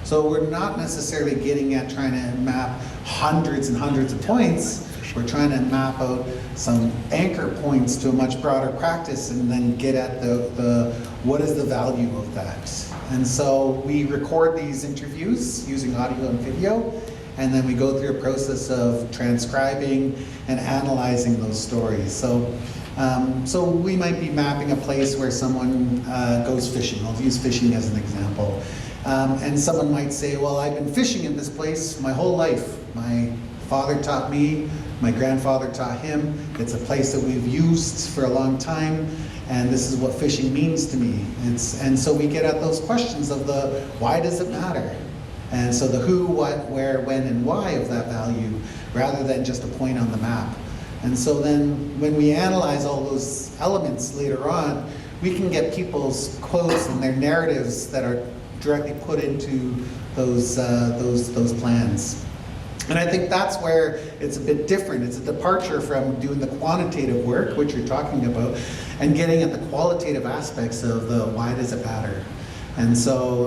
So we're not necessarily getting at trying to map hundreds and hundreds of points. We're trying to map out some anchor points to a much broader practice and then get at the what is the value of that. And so we record these interviews using audio and video, and then we go through a process of transcribing and analyzing those stories. So we might be mapping a place where someone goes fishing. I'll use fishing as an example. And someone might say, well, I've been fishing in this place my whole life. My father taught me, my grandfather taught him. It's a place that we've used for a long time, and this is what fishing means to me. And so we get at those questions of the why does it matter? And so the who, what, where, when, and why of that value, rather than just a point on the map. And so then when we analyze all those elements later on, we can get people's quotes and their narratives that are directly put into those plans. And I think that's where it's a bit different. It's a departure from doing the quantitative work, which you're talking about, and getting at the qualitative aspects of the why does it matter. And so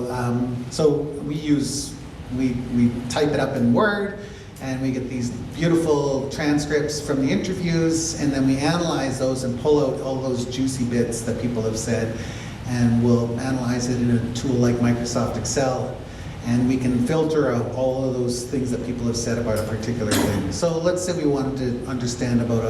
we type it up in Word, and we get these beautiful transcripts from the interviews, and then we analyze those and pull out all those juicy bits that people have said, and we'll analyze it in a tool like Microsoft Excel, and we can filter out all of those things that people have said about a particular thing. So let's say we wanted to understand about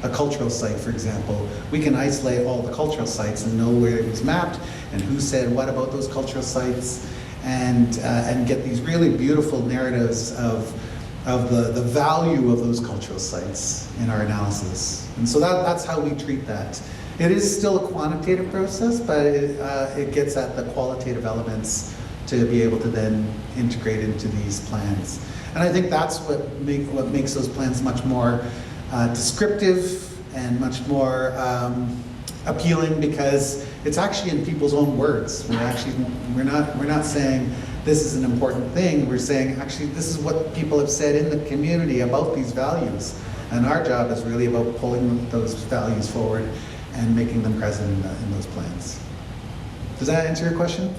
a cultural site, for example. We can isolate all the cultural sites and know where it was mapped and who said what about those cultural sites, and get these really beautiful narratives of the value of those cultural sites in our analysis. And so that's how we treat that. It is still a quantitative process, but it gets at the qualitative elements to be able to then integrate into these plans. And I think that's what makes those plans much more descriptive and much more appealing, because it's actually in people's own words. We're not saying this is an important thing. We're saying actually this is what people have said in the community about these values. And our job is really about pulling those values forward and making them present in those plans. Does that answer your question?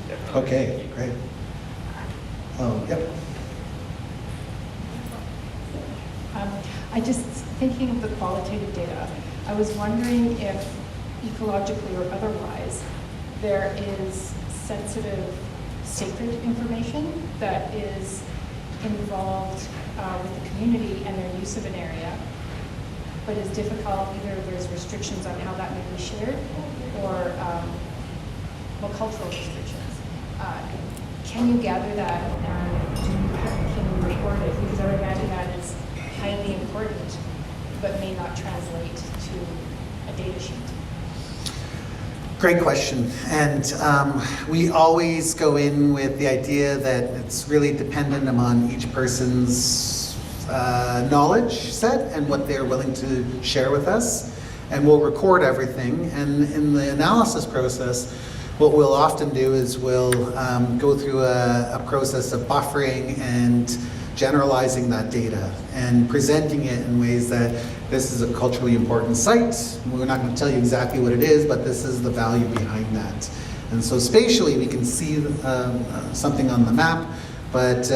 Definitely. Okay, great. Oh, yep. I just, thinking of the qualitative data, I was wondering if ecologically or otherwise, there is sensitive, sacred information that is involved with the community and their use of an area, but is difficult, either there's restrictions on how that may be shared, or cultural restrictions. Can you gather that and can you record it? Because I would imagine that is highly important, but may not translate to a data sheet. Great question. And we always go in with the idea that it's really dependent upon each person's knowledge set and what they're willing to share with us. And we'll record everything. And in the analysis process, what we'll often do is we'll go through a process of buffering and generalizing that data and presenting it in ways that this is a culturally important site. We're not going to tell you exactly what it is, but this is the value behind that. And so spatially we can see something on the map, but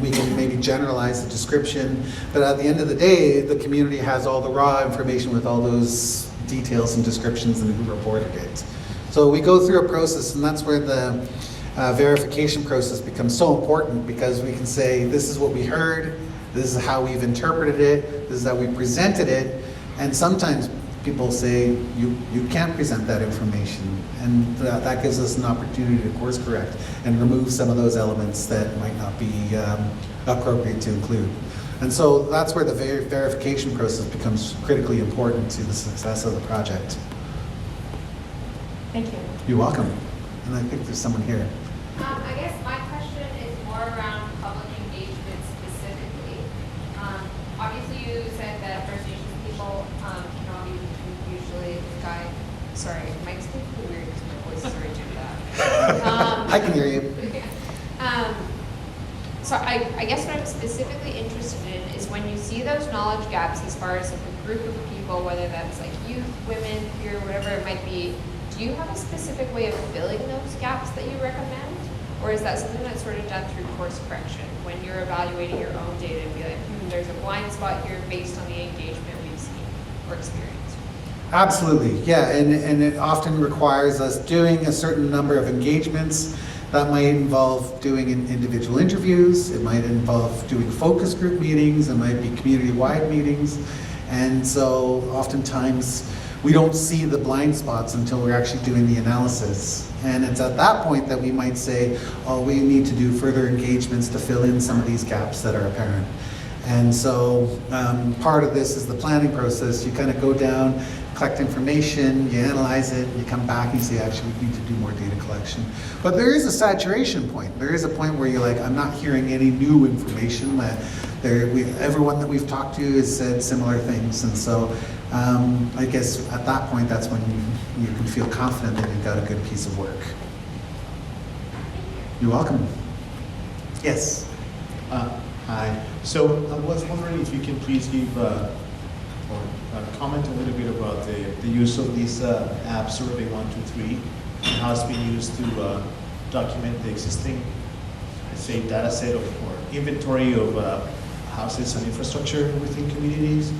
we can maybe generalize the description. But at the end of the day, the community has all the raw information with all those details and descriptions and who reported it. So we go through a process, and that's where the verification process becomes so important, because we can say, this is what we heard, this is how we've interpreted it, this is how we presented it, and sometimes people say, you can't present that information, and that gives us an opportunity to course correct and remove some of those elements that might not be appropriate to include. And so that's where the verification process becomes critically important to the success of the project. Thank you. You're welcome. And I think there's someone here. I guess my question is more around public engagement specifically. Obviously, you said that First Nations people cannot be usually guide. Sorry, Mike's thinking weird because my voice is already doing that. I can hear you. So I guess what I'm specifically interested in is when you see those knowledge gaps as far as like a group of people people, whether that's like youth, women, queer, whatever it might be, do you have a specific way of filling those gaps that you recommend? Or is that something that's sort of done through course correction when you're evaluating your own data and be like, there's a blind spot here based on the engagement we've seen or experienced? Absolutely, yeah, and it often requires us doing a certain number of engagements. That might involve doing individual interviews, it might involve doing focus group meetings, it might be community-wide meetings, and so oftentimes we don't see the blind spots until we're actually doing the analysis. And it's at that point that we might say, oh, we need to do further engagements to fill in some of these gaps that are apparent. And so part of this is the planning process. You kind of go down, collect information, you analyze it, you come back and you say, actually, we need to do more data collection. But there is a saturation point. There is a point where you're like, I'm not hearing any new information. Everyone that we've talked to has said similar things. And so I guess at that point, that's when you can feel confident that you've got a good piece of work. You're welcome. Yes. Hi. So I was wondering if you can please give or comment a little bit about the use of this app, Survey 123, and how it's been used to document the existing, say, data set or inventory of houses and infrastructure within communities,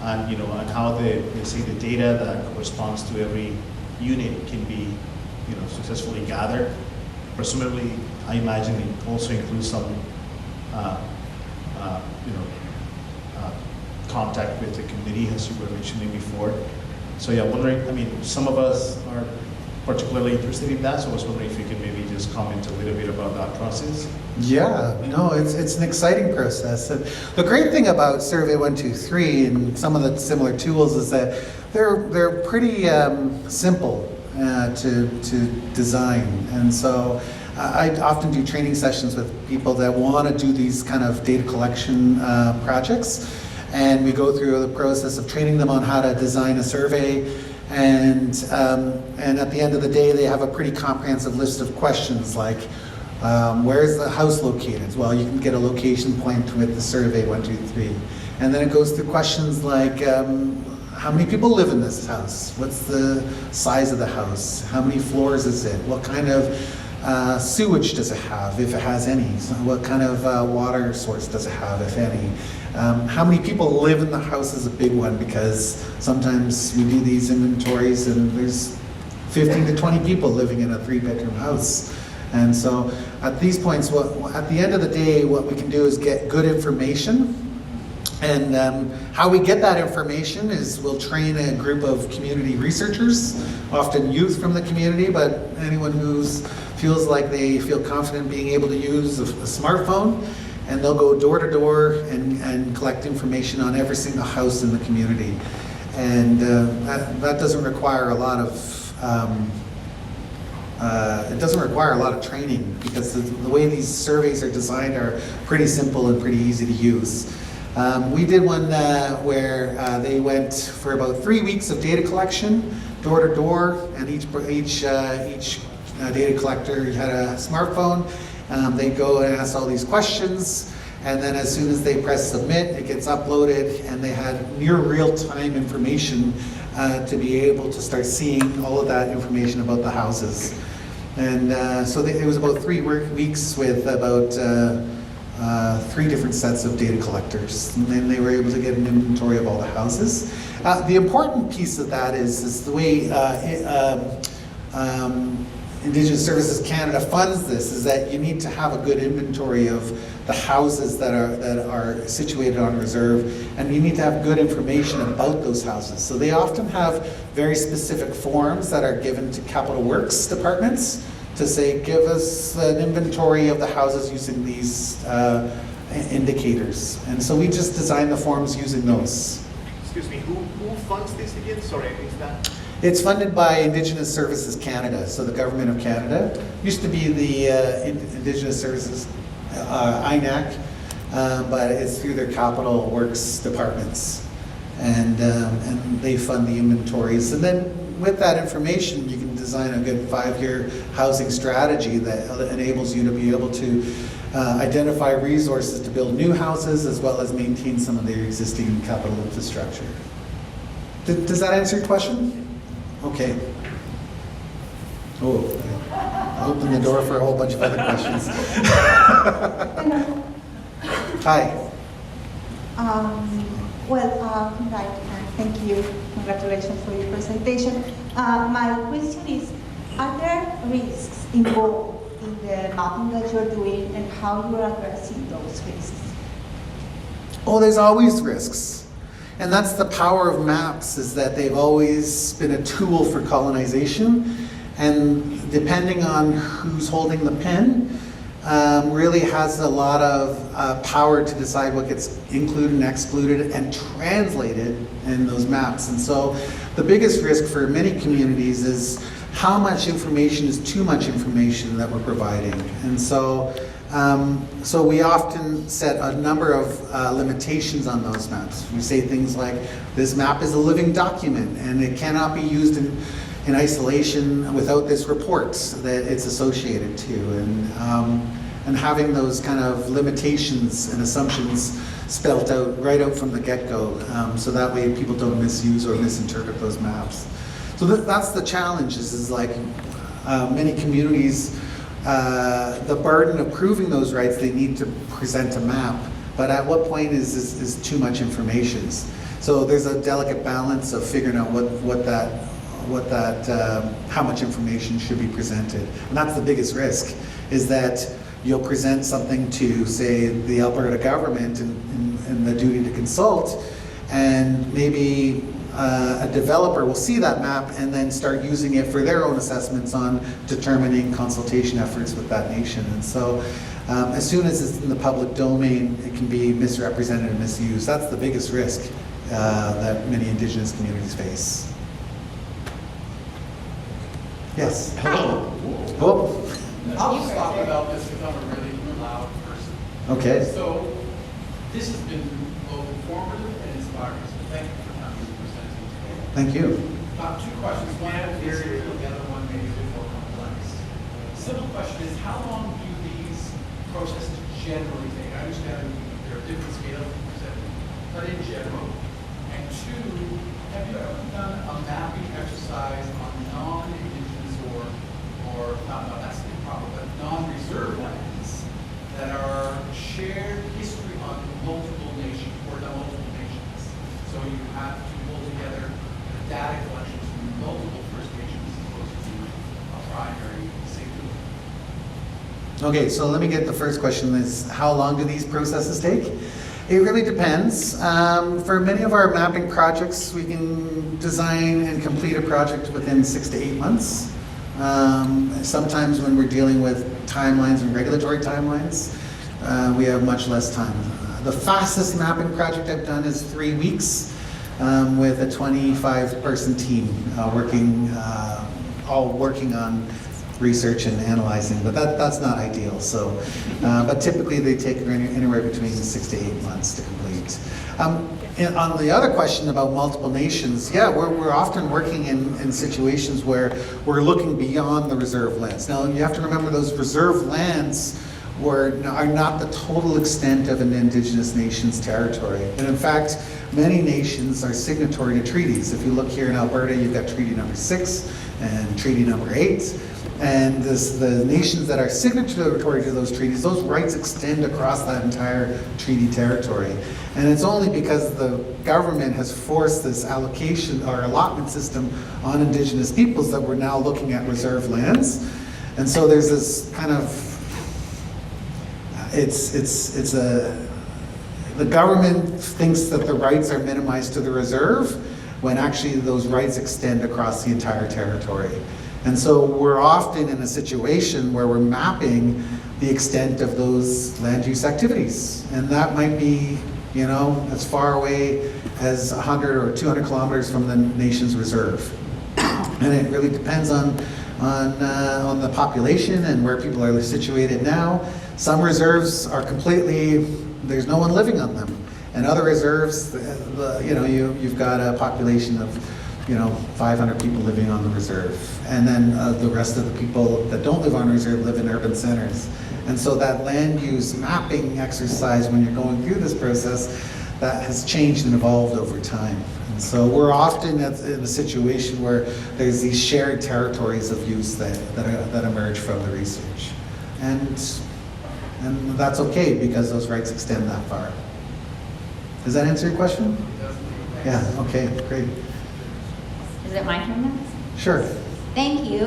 and and how the data that corresponds to every unit can be successfully gathered. Presumably, I imagine it also includes some contact with the community, as you were mentioning before. So yeah, wondering, some of us are particularly interested in that, so I was wondering if you could maybe just comment a little bit about that process. Yeah, no, it's an exciting process. And the great thing about Survey 123 and some of the similar tools is that they're pretty simple to design. And so I often do training sessions with people that want to do these kind of data collection projects. And we go through the process of training them on how to design a survey. And at the end of the day, they have a pretty comprehensive list of questions like, where is the house located? Well, you can get a location point with the Survey 123. And then it goes through questions like, how many people live in this house? What's the size of the house? How many floors is it? What kind of sewage does it have, if it has any? So what kind of water source does it have, if any? How many people live in the house is a big one, because sometimes we do these inventories and there's 15 to 20 people living in a 3-bedroom house. And so at these points, at the end of the day, what we can do is get good information. And how we get that information is we'll train a group of community researchers, often youth from the community, but anyone who feels like they feel confident being able to use a smartphone, and they'll go door to door and collect information on every single house in the community. And that doesn't require a lot of training, because the way these surveys are designed are pretty simple and pretty easy to use. We did one where they went for about 3 weeks of data collection, door to door, and each data collector had a smartphone. They go and ask all these questions, and then as soon as they press submit, it gets uploaded, and they had near real-time information to be able to start seeing all of that information about the houses. And so it was about 3 weeks with about 3 different sets of data collectors, and then they were able to get an inventory of all the houses. The important piece of that is the way Indigenous Services Canada funds this, is that you need to have a good inventory of the houses that are situated on reserve, and you need to have good information about those houses. So they often have very specific forms that are given to capital works departments to say, give us an inventory of the houses using these indicators. And so we just design the forms using those. Excuse me, who funds this again? Sorry, I missed that. It's funded by Indigenous Services Canada, so the Government of Canada. Used to be the Indigenous Services, INAC, but it's through their capital works departments. And they fund the inventories. And then with that information, you can design a good 5-year housing strategy that enables you to be able to identify resources to build new houses, as well as maintain some of their existing capital infrastructure. Does that answer your question? Okay. Oh, I opened the door for a whole bunch of other questions. Hi. Thank you. Congratulations for your presentation. My question is, are there risks involved in the mapping that you're doing, and how you are addressing those risks? Oh, there's always risks. And that's the power of maps, is that they've always been a tool for colonization. And depending on who's holding the pen, really has a lot of power to decide what gets included and excluded and translated in those maps. And so the biggest risk for many communities is how much information is too much information that we're providing. And so, so we often set a number of limitations on those maps. We say things like, this map is a living document and it cannot be used in isolation without this report that it's associated to. And having those kind of limitations and assumptions spelled out right out from the get-go, so that way people don't misuse or misinterpret those maps. So that's the challenge, is like many communities, the burden of proving those rights, they need to present a map, but at what point is too much information? So there's a delicate balance of figuring out how much information should be presented. And that's the biggest risk, is that you'll present something to, say, the Alberta government and the duty to consult, and maybe a developer will see that map and then start using it for their own assessments on determining consultation efforts with that nation. And so as soon as it's in the public domain, it can be misrepresented and misused. That's the biggest risk that many Indigenous communities face. Yes. Hello. Oh. I'll just talk about this because I'm a really loud person. Okay. So this has been both informative and inspiring. So thank you for coming and presenting today. Thank you. Two questions. One is simple, the other one maybe a bit more complex. Simple question is, how long do these processes generally take? I understand there are different scales of presenting, but in general. And two, have you ever done a mapping exercise on non-Indigenous or not that's improper, but non-reserve lands that are shared history on multiple nations or multiple nations? So you have to pull together the data collections from multiple First Nations as opposed to a primary singular. Okay, so let me get the first question is, how long do these processes take? It really depends. For many of our mapping projects, we can design and complete a project within 6 to 8 months. Sometimes when we're dealing with timelines and regulatory timelines, we have much less time. The fastest mapping project I've done is 3 weeks with a 25-person team all working on research and analyzing, but that's not ideal. So, but typically they take anywhere between 6 to 8 months to complete. And on the other question about multiple nations, yeah, we're often working in situations where we're looking beyond the reserve lands. Now, you have to remember those reserve lands are not the total extent of an Indigenous nation's territory. And in fact, many nations are signatory to treaties. If you look here in Alberta, you've got Treaty Number 6 and Treaty Number 8. And the nations that are signatory to those treaties, those rights extend across that entire treaty territory. And it's only because the government has forced this allocation or allotment system on Indigenous peoples that we're now looking at reserve lands. And so there's this kind of, the government thinks that the rights are minimized to the reserve when actually those rights extend across the entire territory. And so we're often in a situation where we're mapping the extent of those land use activities. And that might be, as far away as 100 or 200 kilometers from the nation's reserve. And it really depends on the population and where people are situated now. Some reserves are completely, there's no one living on them. And other reserves, you've got a population of 500 people living on the reserve. And then the rest of the people that don't live on reserve live in urban centers. And so that land use mapping exercise, when you're going through this process, that has changed and evolved over time. And And so we're often in a situation where there's these shared territories of use that emerge from the research. And that's okay because those rights extend that far. Does that answer your question? Yeah, okay, great. Is it my turn now? Sure. Thank you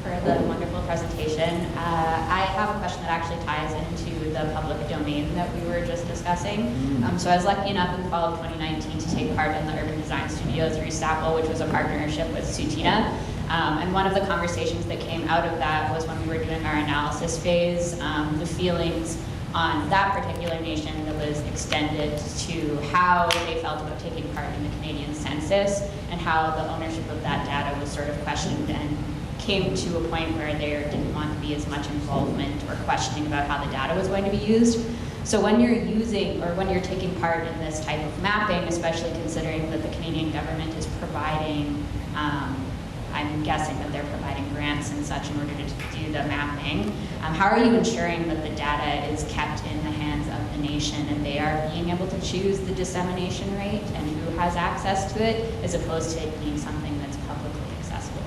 for the wonderful presentation. I have a question that actually ties into the public domain that we were just discussing. So I was lucky enough in the fall of 2019 to take part in the Urban Design Studio through SAPL, which was a partnership with Sutina. And one of the conversations that came out of that was when we were doing our analysis phase, the feelings on that particular nation that was extended to how they felt about taking part in the Canadian census and how the ownership of that data was sort of questioned and came to a point where there didn't want to be as much involvement or questioning about how the data was going to be used. So when you're using or when you're taking part in this type of mapping, especially considering that the Canadian government is providing, I'm guessing that they're providing grants and such in order to do the mapping. How are you ensuring that the data is kept in the hands of the nation and they are being able to choose the dissemination rate and who has access to it, as opposed to it being something that's publicly accessible?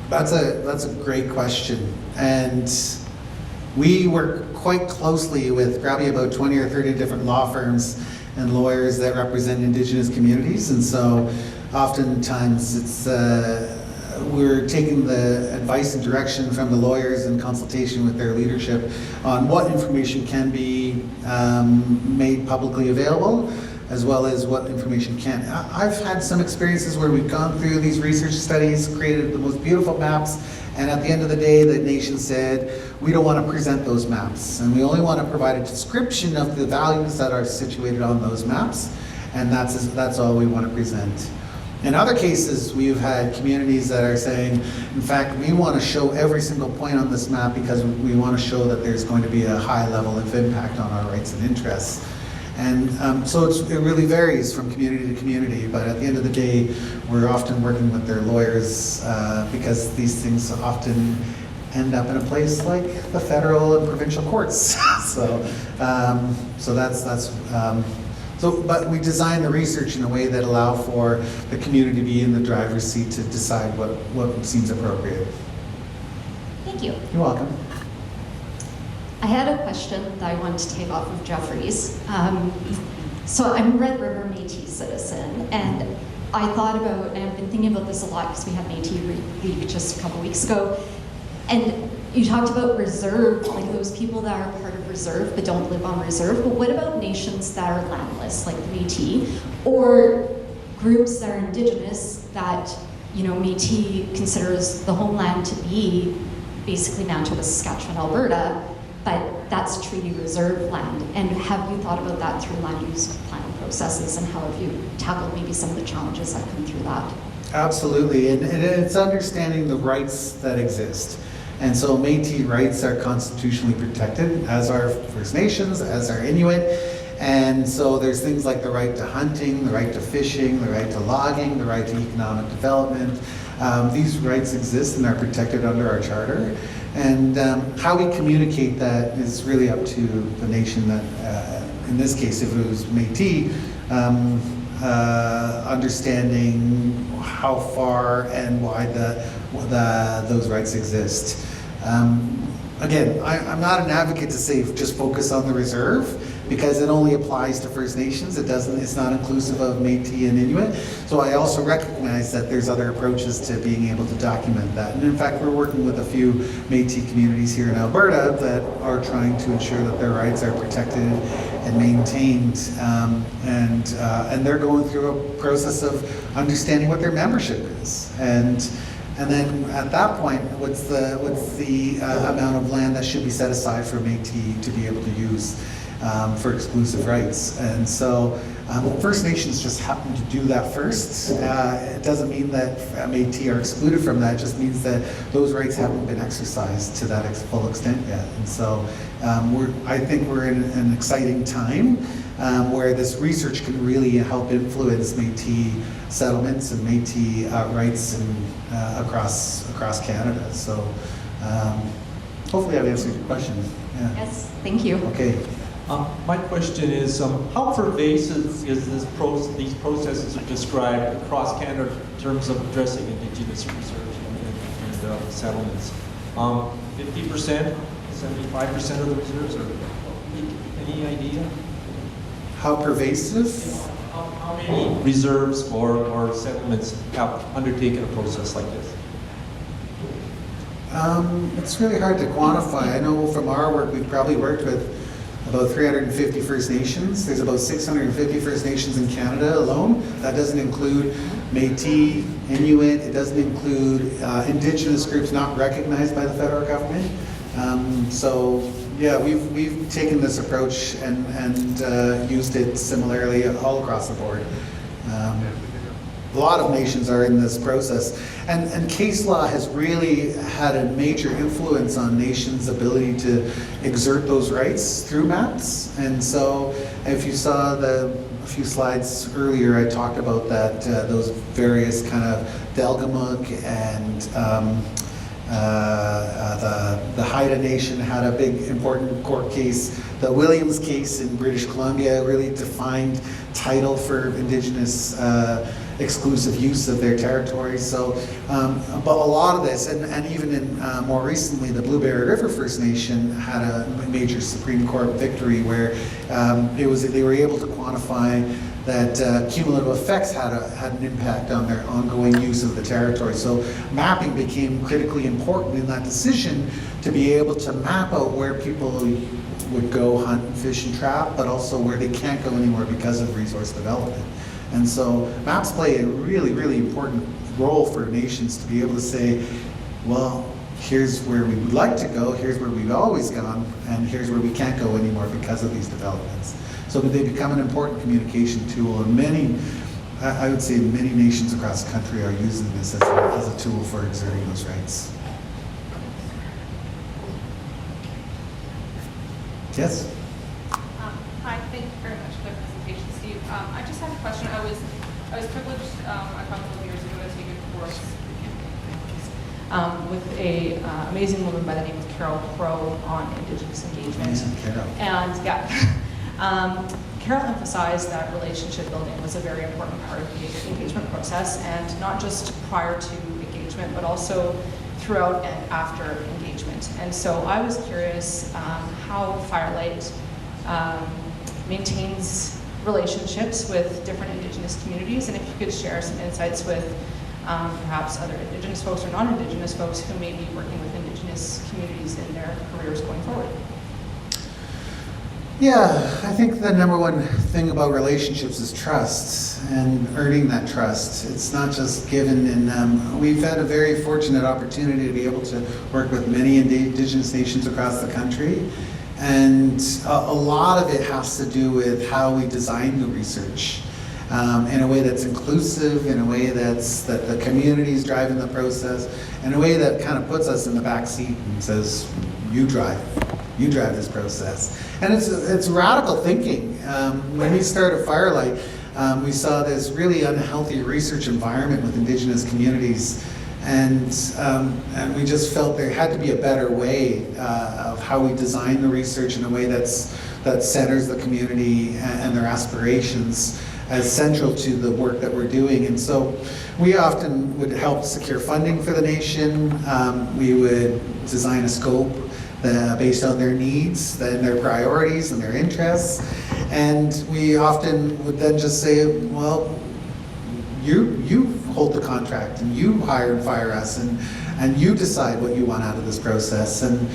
That's a great question. And we work quite closely with probably about 20 or 30 different law firms and lawyers that represent Indigenous communities. And so oftentimes it's we're taking the advice and direction from the lawyers in consultation with their leadership on what information can be made publicly available, as well as what information can't. I've had some experiences where we've gone through these research studies, created the most beautiful maps, and at the end of the day, the nation said, we don't want to present those maps, and we only want to provide a description of the values that are situated on those maps, and that's all we want to present. In other cases, we've had communities that are saying, in fact, we want to show every single point on this map because we want to show that there's going to be a high level of impact on our rights and interests. And so it really varies from community to community, but at the end of the day, we're often working with their lawyers because these things often end up in a place like the federal and provincial courts. But we design the research in a way that allow for the community to be in the driver's seat to decide what seems appropriate. Thank you. You're welcome. I had a question that I wanted to take off of Jeffrey's. So I'm a Red River Métis citizen, and I thought about, and I've been thinking about this a lot because we had Métis Week just a couple weeks ago, and you talked about reserve, like those people that are part of reserve but don't live on reserve, but what about nations that are landless, like the Métis, or groups that are Indigenous that, Métis considers the homeland to be basically Manitoba, Saskatchewan, Alberta, but that's treaty reserve land. And have you thought about that through land use planning processes, and how have you tackled maybe some of the challenges that come through that? Absolutely, and it's understanding the rights that exist. And so Métis rights are constitutionally protected, as are First Nations, as are Inuit. And so there's things like the right to hunting, the right to fishing, the right to logging, the right to economic development. These rights exist and are protected under our charter. And how we communicate that is really up to the nation that, in this case, if it was Métis, understanding how far and why those rights exist. Again, I'm not an advocate to say just focus on the reserve, because it only applies to First Nations. It's not inclusive of Métis and Inuit. So I also recognize that there's other approaches to being able to document that. And in fact, we're working with a few Métis communities here in Alberta that are trying to ensure that their rights are protected and maintained. And they're going through a process of understanding what their membership is. And then at that point, what's the amount of land that should be set aside for Métis to be able to use for exclusive rights? And so First Nations just happen to do that first. It doesn't mean that Métis are excluded from that. It just means that those rights haven't been exercised to that full extent yet. And so I think we're in an exciting time where this research can really help influence Métis settlements and Métis rights across Canada. So hopefully I've answered your question. Yeah. Yes, thank you. Okay. My question is, how pervasive is these processes are described across Canada in terms of addressing Indigenous research and settlements? 50%, 75% of the reserves, or any idea? How pervasive? How many reserves or settlements have undertaken a process like this? It's really hard to quantify. I know from our work, we've probably worked with about 350 First Nations. There's about 650 First Nations in Canada alone. That doesn't include Métis, Inuit. It doesn't include Indigenous groups not recognized by the federal government. So yeah, we've taken this approach and used it similarly all across the board. A lot of nations are in this process. And case law has really had a major influence on nations' ability to exert those rights through maps. And so if you saw a few slides earlier, I talked about that, those various kind of Delgamuuk and the Haida Nation had a big important court case. The Williams case in British Columbia really defined title for Indigenous exclusive use of their territory. So, but a lot of this, and even in more recently, the Blueberry River First Nation had a major Supreme Court victory where they were able to quantify that cumulative effects had an impact on their ongoing use of the territory. So mapping became critically important in that decision to be able to map out where people would go hunt, fish, and trap, but also where they can't go anymore because of resource development. And so maps play a really, really important role for nations to be able to say, well, here's where we would like to go, here's where we've always gone, and here's where we can't go anymore because of these developments. So they become an important communication tool, and I would say many nations across the country are using this as a tool for exerting those rights. Yes? Hi, thank you very much for the presentation, Steve. I just had a question. I was privileged a couple of years ago to take a course with a amazing woman by the name of Carol Crow on Indigenous engagement. Carol emphasized that relationship building was a very important part of the engagement process, and not just prior to engagement, but also throughout and after engagement. And so I was curious how Firelight maintains relationships with different Indigenous communities, and if you could share some insights with perhaps other Indigenous folks or non-Indigenous folks who may be working with Indigenous communities in their careers going forward. Yeah, I think the number one thing about relationships is trust and earning that trust. It's not just given, and we've had a very fortunate opportunity to be able to work with many Indigenous nations across the country. And a lot of it has to do with how we design the research in a way that's inclusive, in a way that the community is driving the process, in a way that kind of puts us in the back seat and says, you drive this process. And it's radical thinking. When we started Firelight, we saw this really unhealthy research environment with Indigenous communities. And we just felt there had to be a better way of how we design the research in a way that centers the community and their aspirations as central to the work that we're doing. And so we often would help secure funding for the nation. We would design a scope based on their needs and their priorities and their interests. And we often would then just say, well, you hold the contract and you hire and fire us and you decide what you want out of this process. And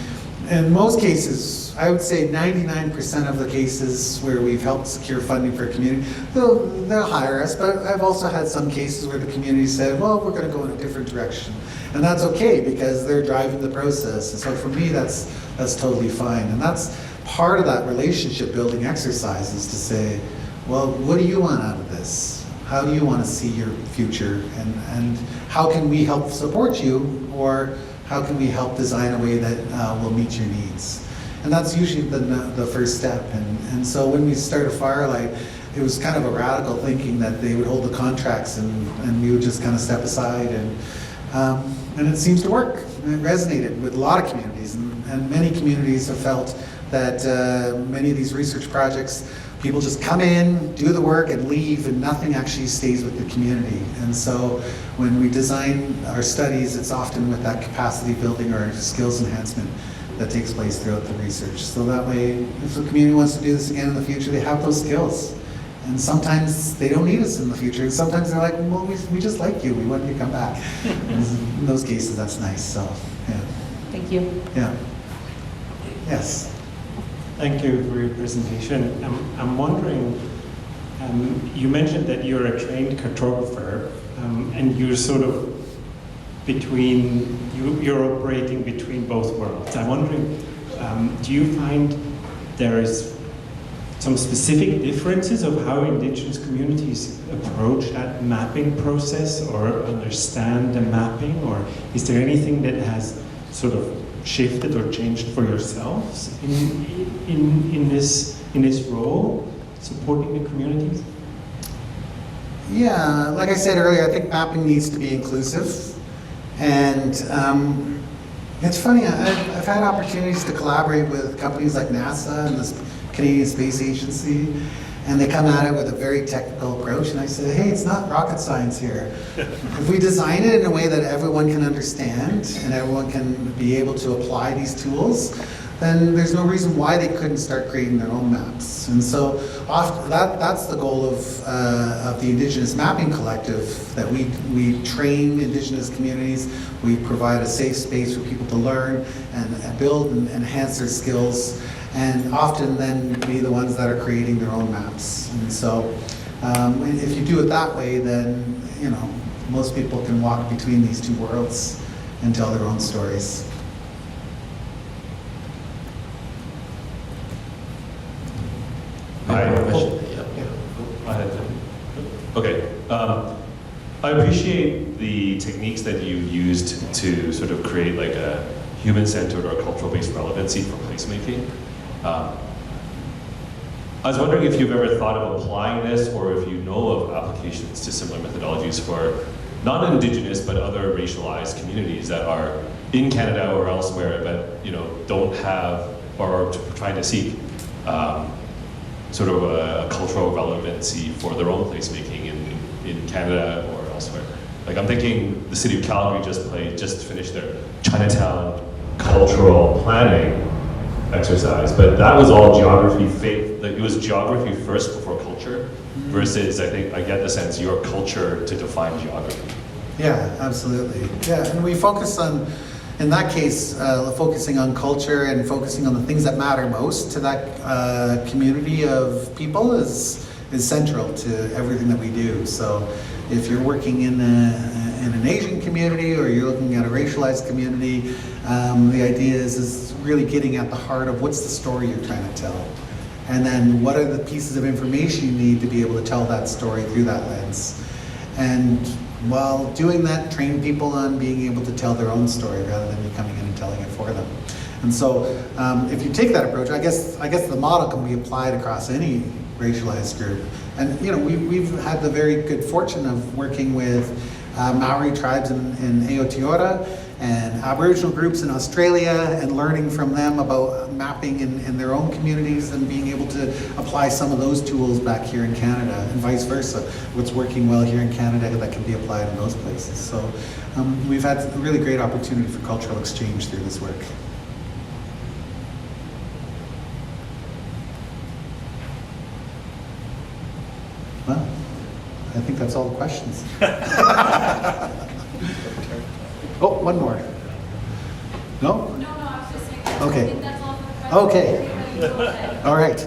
in most cases, I would say 99% of the cases where we've helped secure funding for a community, they'll hire us, but I've also had some cases where the community said, well, we're going to go in a different direction. And that's okay because they're driving the process. And so for me, that's totally fine. And that's part of that relationship building exercise, is to say, well, what do you want out of this? How do you want to see your future? And how can we help support you? Or how can we help design a way that will meet your needs? And that's usually the first step. And so when we started Firelight, it was kind of a radical thinking that they would hold the contracts and we would just kind of step aside. And it seems to work. And it resonated with a lot of communities. And many communities have felt that many of these research projects, people just come in, do the work, and leave, and nothing actually stays with the community. And so when we design our studies, it's often with that capacity building or skills enhancement that takes place throughout the research. So that way, if the community wants to do this again in the future, they have those skills. And sometimes they don't need us in the future. And sometimes they're like, well, we just like you. We want you to come back. In those cases, that's nice. So, yeah. Thank you. Yeah. Yes. Thank you for your presentation. I'm wondering, you mentioned that you're a trained cartographer, and you're sort of you're operating between both worlds. I'm wondering, do you find there is some specific differences of how Indigenous communities approach that mapping process or understand the mapping, or is there anything that has sort of shifted or changed for yourselves in this role, supporting the communities? Yeah, like I said earlier, I think mapping needs to be inclusive. And it's funny, I've had opportunities to collaborate with companies like NASA and this Canadian Space Agency, and they come at it with a very technical approach, and I say, hey, it's not rocket science here. If we design it in a way that everyone can understand and everyone can be able to apply these tools, then there's no reason why they couldn't start creating their own maps. And so that's the goal of the Indigenous Mapping Collective, that we train Indigenous communities, we provide a safe space for people to learn and build and enhance their skills, and often then be the ones that are creating their own maps. And so if you do it that way, then most people can walk between these two worlds and tell their own stories. Okay. I appreciate the techniques that you used to sort of create like a human-centered or cultural-based relevancy for placemaking. I was wondering if you've ever thought of applying this, or if you know of applications to similar methodologies for non-Indigenous but other racialized communities that are in Canada or elsewhere, but don't have or are trying to seek sort of a cultural relevancy for their own placemaking in Canada or elsewhere. Like I'm thinking the city of Calgary just finished their Chinatown cultural planning exercise, but that was all geography like it was geography first before culture, versus I get the sense your culture to define geography. Yeah, absolutely. Yeah, and we focus on, in that case, focusing on culture and focusing on the things that matter most to that community of people is central to everything that we do. So if you're working in an Asian community or you're looking at a racialized community, the idea is really getting at the heart of what's the story you're trying to tell. And then what are the pieces of information you need to be able to tell that story through that lens. And while doing that, train people on being able to tell their own story rather than you coming in and telling it for them. And so if you take that approach, I guess the model can be applied across any racialized group. And we've had the very good fortune of working with Maori tribes in Aotearoa and Aboriginal groups in Australia, and learning from them about mapping in their own communities and being able to apply some of those tools back here in Canada, and vice versa. What's working well here in Canada that can be applied in those places. So we've had a really great opportunity for cultural exchange through this work. Well, I think that's all the questions. Oh, one more. No? No, I was just saying, Okay. I think that's all for the questions. Okay. All right. So,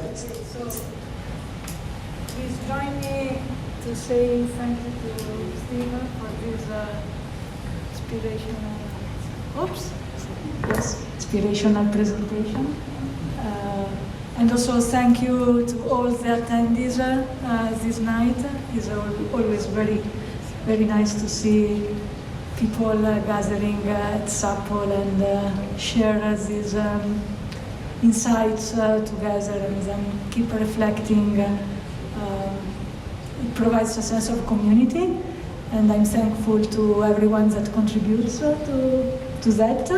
please join me to say thank you to Stephen for this inspirational presentation. And also thank you to all the attendees this night. It's always very, very nice to see people gathering at SAPOL and share these insights together and then keep reflecting. It provides a sense of community, and I'm thankful to everyone that contributes to that.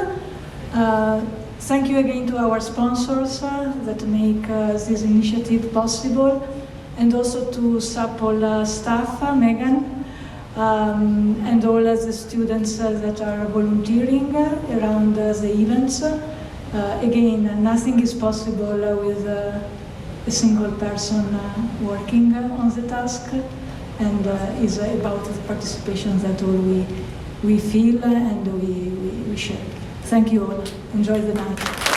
thank you again to our sponsors that make this initiative possible, and also to SAPOL staff, Megan, and all the students that are volunteering around the events. Again, nothing is possible with a single person working on the task, and is about the participation that all we feel and we share. Thank you all. Enjoy the night.